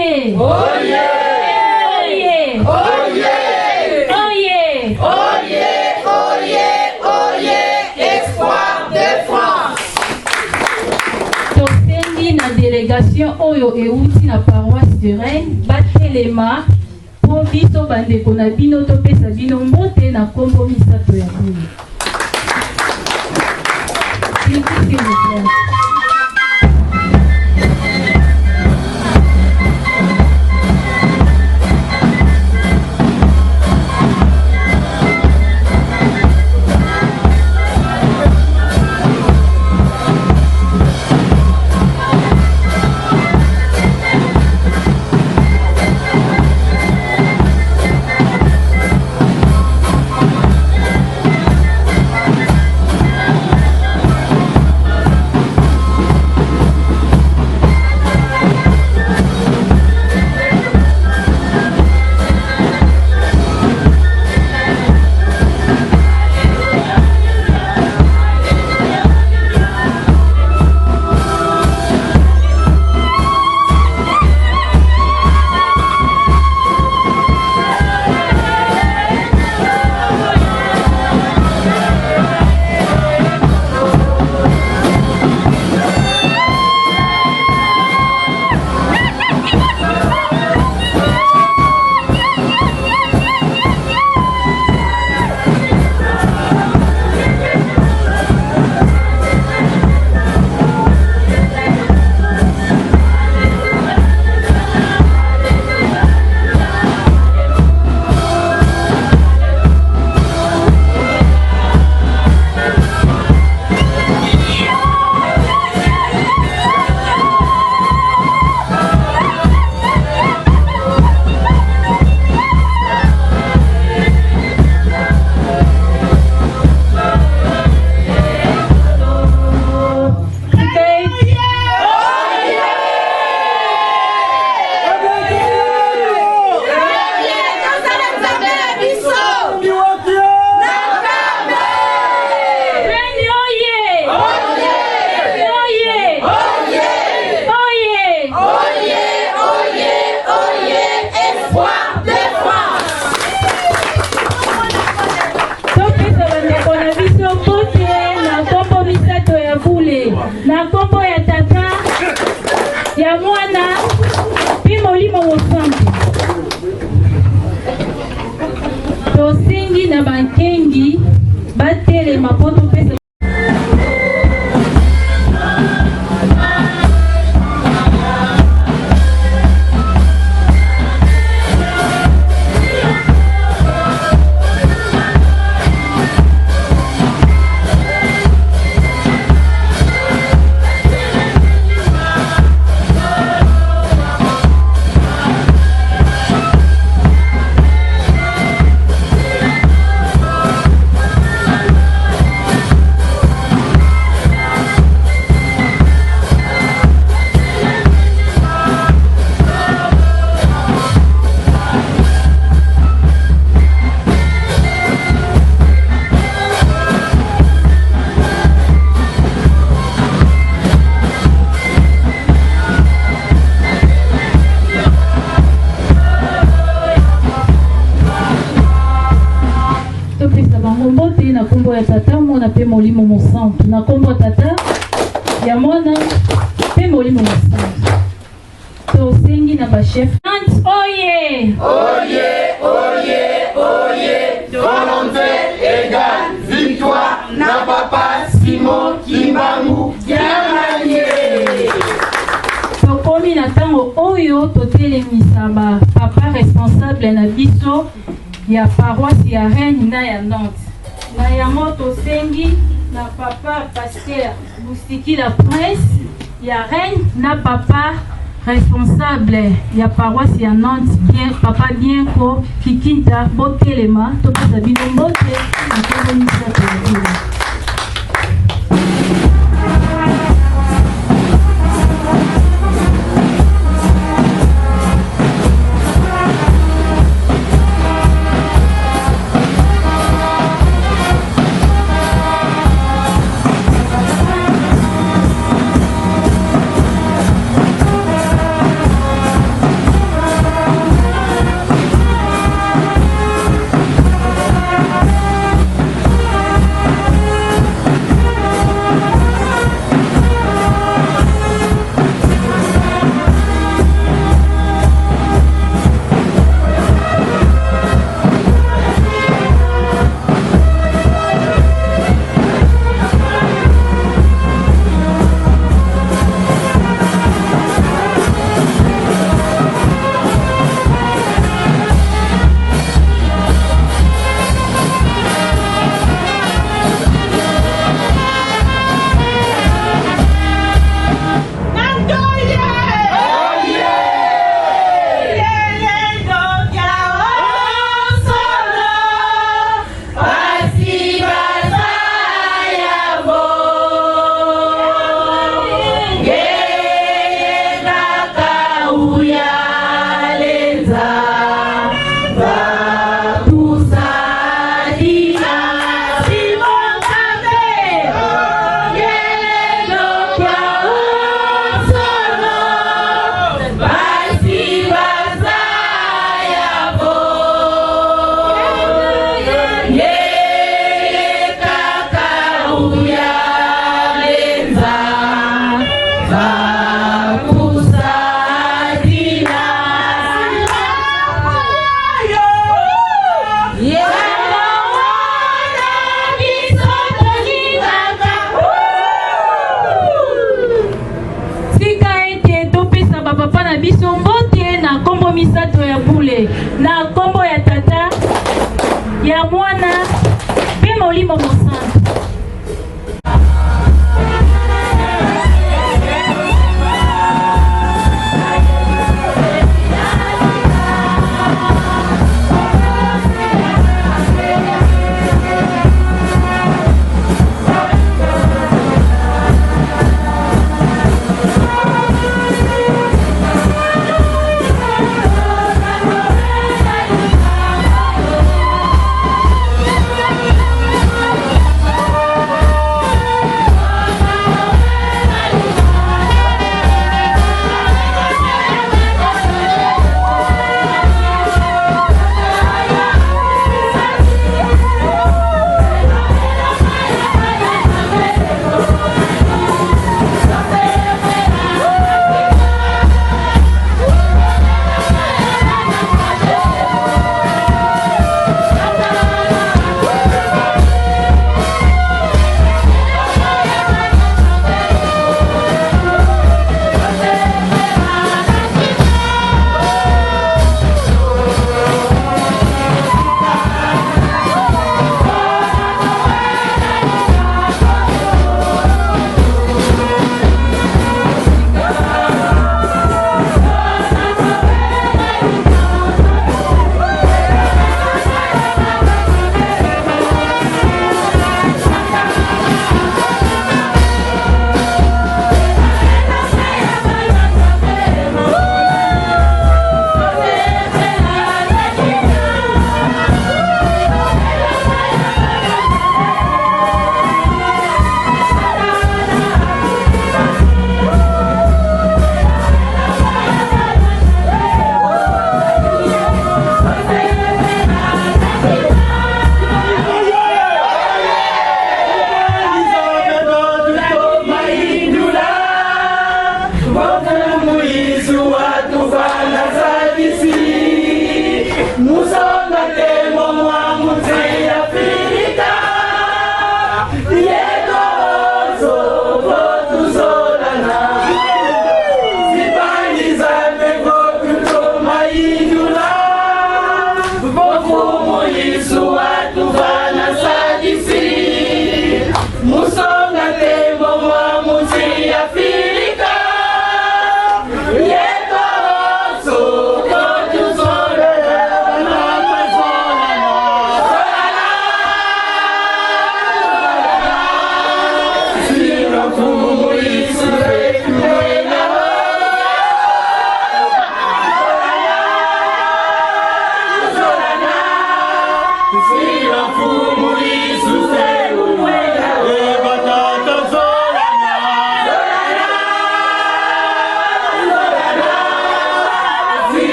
F: Oye!
B: Oye!
F: Oye!
B: Oye!
F: Oye!
B: Oye! Oye! Oye! Espoir de France!
F: Tosengi na délégation oyo euti na paroisse de Rennes batelema po biso bandeko na bino topesa bino mbote na kombo misato ya bino. S'il vous plaît. na kombo ya tata ya mwana mpe molimo mosantu tosengi na bankengi batelema mpo topesa na kombo ya tata mwana pe molimo mosantu na kombo tata ya mwana pe molimo mosantu tosengi na bachef oye
B: oye oye oye volonté égale victoire na papa Simon Kimbangu Diamanie
F: tokomi na ntango oyo totelemisa ba papa responsable na biso ya paroisse ya Rennes na ya Nantes na yango tosengi na papa pasteur Boustiki la Prince ya Rennes na papa responsable ya paroisse ya Nantes bien papa bien ko Kikinta botelema topesa bino mbote na komisa tozila bote na kombo misato ya bule na kombo ya tata ya mwana pe molimo mosantu.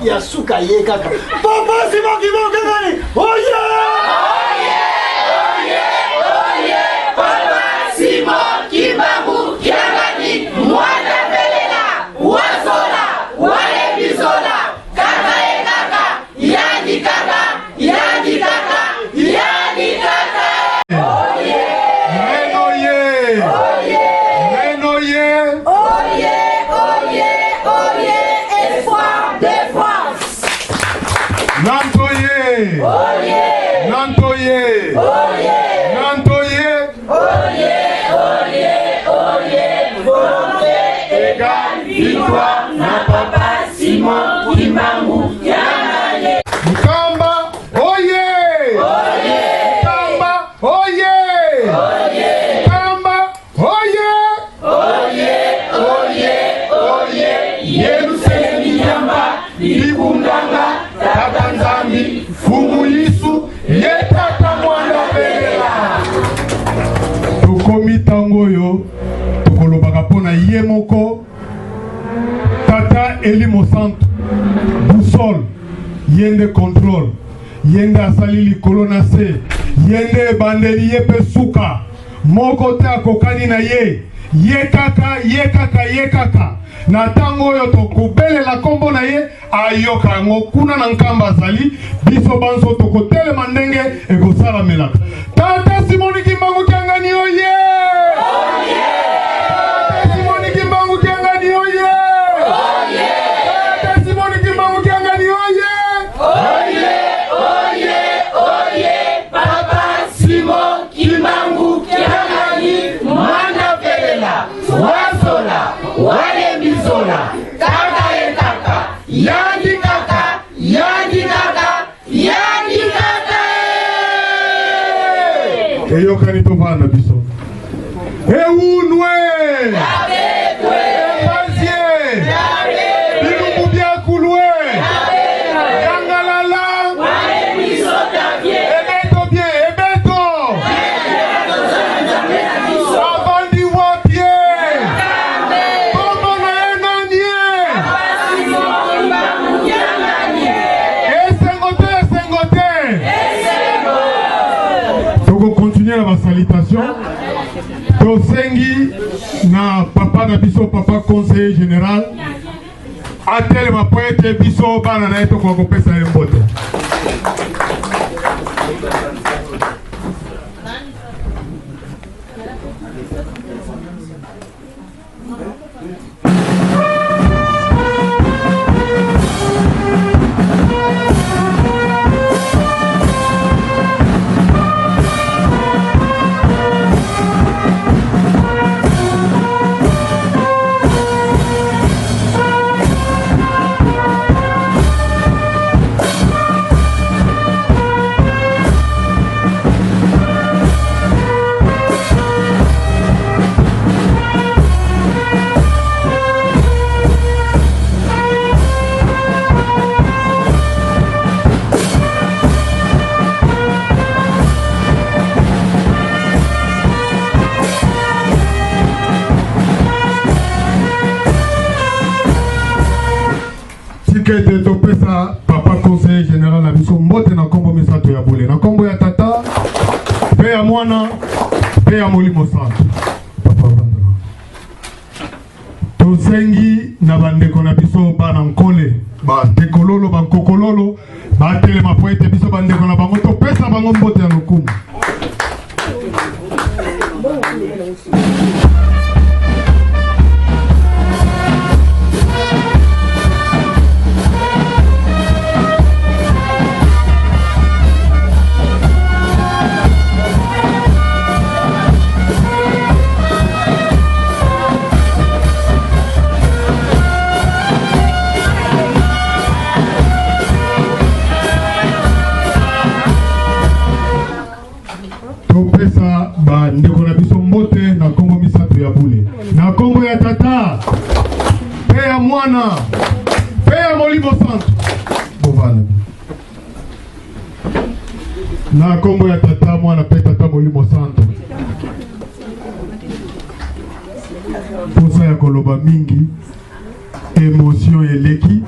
G: Ya suka ye kaka. Papa Simon Kibokangani. Oye!
B: Oye! Oye! Oye! Papa Simon Kibokangani. Mwana belela, wazola, wale bizola. Kaka e kaka, yandi kaka, yandi kaka, yandi kaka. Oye!
C: Oye! Oye! Oye!
B: Oye! Oye! Oye! Espoir de France.
C: Nantoye!
B: Oye!
C: Nantoye!
B: Oye!
C: Nantoye!
B: Oye! Oye! Oye! Volonté égale victoire. Na papa Simon Kimbangu.
C: Likundanga Tata Nzambi Fumu Yisu Yetata Mwanda Belela. Tokomi tango yo tokolobaka pona ye moko Tata Elimo Santo Boussole yende contrôle yende asali likolo na se yende bandeli ye pe suka moko te akokani na ye kaka na tango oyo tokobelela kombo na ye ayoka yango kuna na nkamba azali biso banso tokotelema ndenge ekosalamelaka. Tata Simoni Kimbangu Kiangani oye! Tata Simoni Kimbangu Kiangani oye! Tata Simoni Kimbangu Kiangani oye!
B: Papa Simon Kimbangu Kiangani Mwanda Belela Wazola Wale Bizola Kaka Etaka Yandi Kaka
C: eyokani tovanda biso eunwe epazie bilumbu byakulwe yangalala ebeto bie ebeto abandi wapie kombo na enanie esengote toko continuer la salutation tosengi na papa na biso papa conseiller général atelema po ete biso bana na ye tokoka kopesa ye mbote. Kete topesa papa conseiller général na biso mbote na kombo misato ya bule na kombo ya tata pe ya mwana pe ya molimo santo papa vandana tosengi na bandeko na biso bana nkole bantekololo bankokololo batelema po ete biso bandeko na bango topesa bango mbote ya lokumu. Topesa bandeko na biso mbote na kombo misato ya bule na kombo ya tata pe ya mwana pe ya molimo santo bovana na kombo ya tata mwana pe tata molimo santo posa ya koloba mingi émotion eleki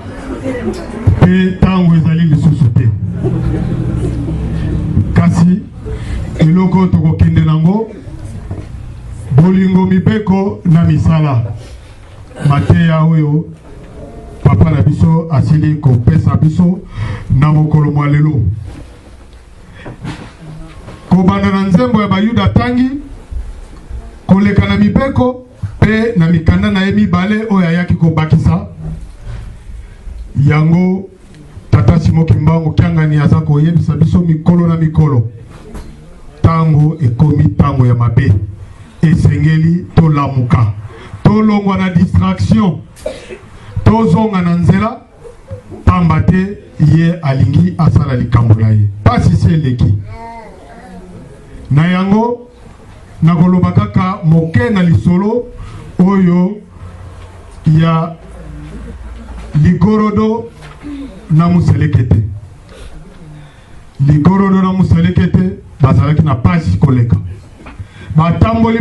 C: pe tango ezali lisusu te kasi eloko tokokende nango bolingo mibeko na misala mateya oyo papa na biso asili kopesa biso na mokolo mwa lelo kobanda na nzembo ya bayuda tangi koleka na mibeko pe na mikanda na ye mibale oyo ayaki kobakisa yango tata Simon Kimbangu Kiangani aza koyebisa biso mikolo na mikolo tango ekomi tango ya mabe esengeli tolamuka tolongwa na distraction tozonga na nzela pamba te ye alingi asala likambo na ye pasi se eleki na yango nakoloba kaka moke na lisolo oyo ya ligorodo na muselekete ligorodo na muselekete bazalaki na pasi koleka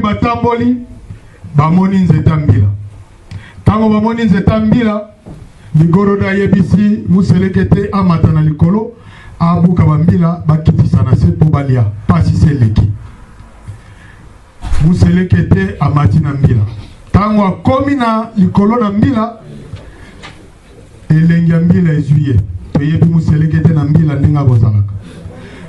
C: batamboli bamoni nzeta mbila tango bamoni nzeta mbila ligorodo ayebisi muselekete amata na likolo abuka bambila bakitisa na se po balia pasi seleki muselekete amati na mbila tango akomi na likolo na mbila elengi ya mbila ezuye toyebi muselekete na mbila ndenge abozalaka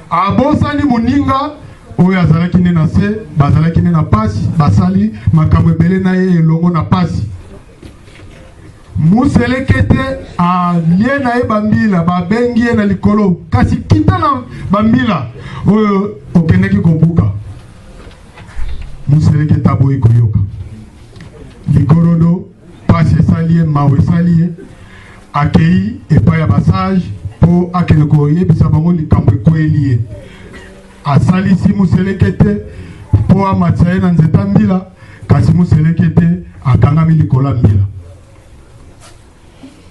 C: abosani moninga oyo azalaki nde na se bazalaki nde na pasi basali makambo ebele na ye elongo na pasi muselekete alie na ye bambila babengi ye na likolo kasi kita na bambila oyo okendeki kobuka muselekete aboyi koyoka ligorodo pasi esali ye mawe esali ye akei epai ya basage po akende koyebisa bango likambo ekweli ye asalisi muselekete po amatisa ye na nzeta mbila kasi muselekete akangami likolo ya mbila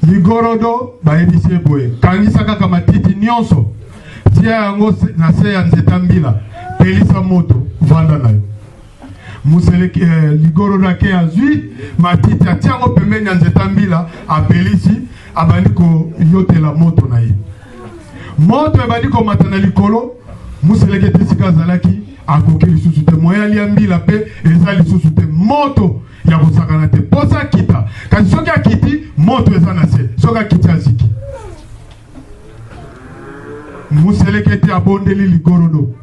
C: ligorodo bayebisi ye boye kangisa kaka matiti nyonso tia yango na se ya nzeta mbila pelisa moto vanda na yo ligorodo ake azwi matiti atia yango pembeni ya nzeta mbila apelisi abandi koyotela moto na ye moto ebandi komata na likolo muselekete esika azalaki akoki lisusu te moyali ya mbila mpe eza lisusu te moto ya kosakana te posa kita kasi soki akiti moto eza na se soki akiti aziki muselekete abondeli ligorodo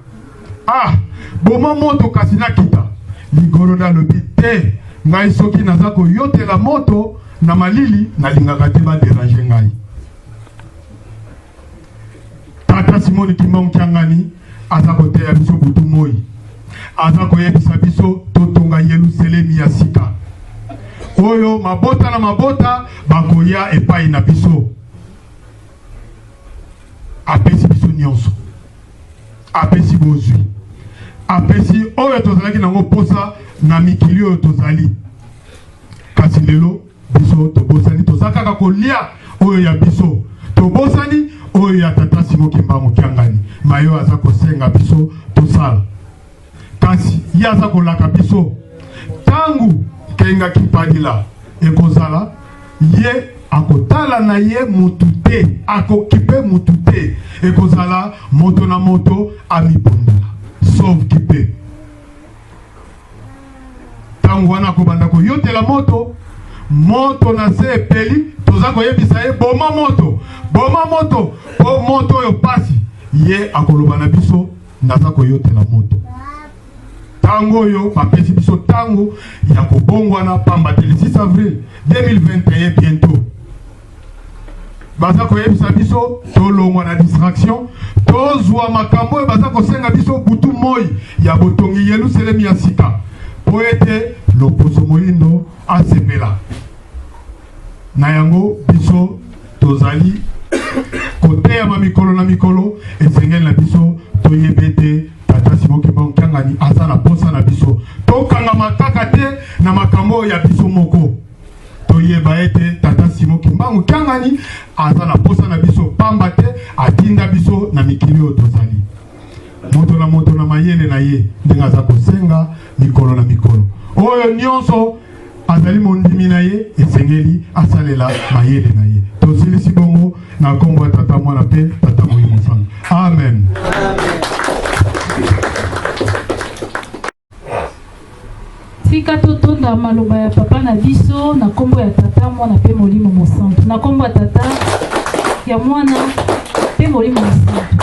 C: boma moto kasi nakita ligorodo alobi te ngai soki naza koyotela moto na malili nalingaka te baderange ngai tata Simoni Kimbangu Kiangani aza koteya biso butu moi aza koyebisa biso totonga Yerusalemi ya sika oyo mabota na mabota bakoya epai na biso apesi biso nyonso apesi bozwi apesi oyo tozalaki nango posa na mikili oyo tozali kasi lelo biso tobosani toza kaka kolia oyo ya biso tobosani oyo ya tata Simoni Kimbangu Kiangani mayo aza kosenga biso tosala kasi ye aza kolaka biso tangu kenga kipadila ekozala ye akotala na ye mutu te akokipe mutu te ekozala moto na moto amibondela sauf kipe tangu wana kobanda koyotela moto na se epeli toza koyebisa ye boma moto po moto oyo pasi ye akoloba na biso naza koyotela moto tango oyo bapesi biso tango ya kobongwana pamba te le 6 avril 2021 bientôt baza koyebisa biso tolongwa na distraction tozwa makambo oyo baza kosenga biso butu moi ya botongi Yerusalemi ya sika po ete loposo moyindo asepela na yango biso tozali koteya mikolo na mikolo esengeli na biso toyebete tata Simoni Kimbangu Kiangani aza na posa na biso tokanga makaka te na makambo ya biso moko toyeba ete tata Simoni Kimbangu Kiangani aza na posa na biso pamba te atinda biso na mikili oyo tozali moto na mayele na ye ndenge aza kosenga mikolo na mikolo oyo nyonso azali mondimi na ye esengeli asalela mayele na ye tosilisi bongo na kombo ya tata mwana mpe tata Molimo Santu amen.
F: Tika totonda maloba ya papa na biso na kombo ya tata mwana mpe Molimo Santu na kombo ya tata ya mwana mpe Molimo Santu.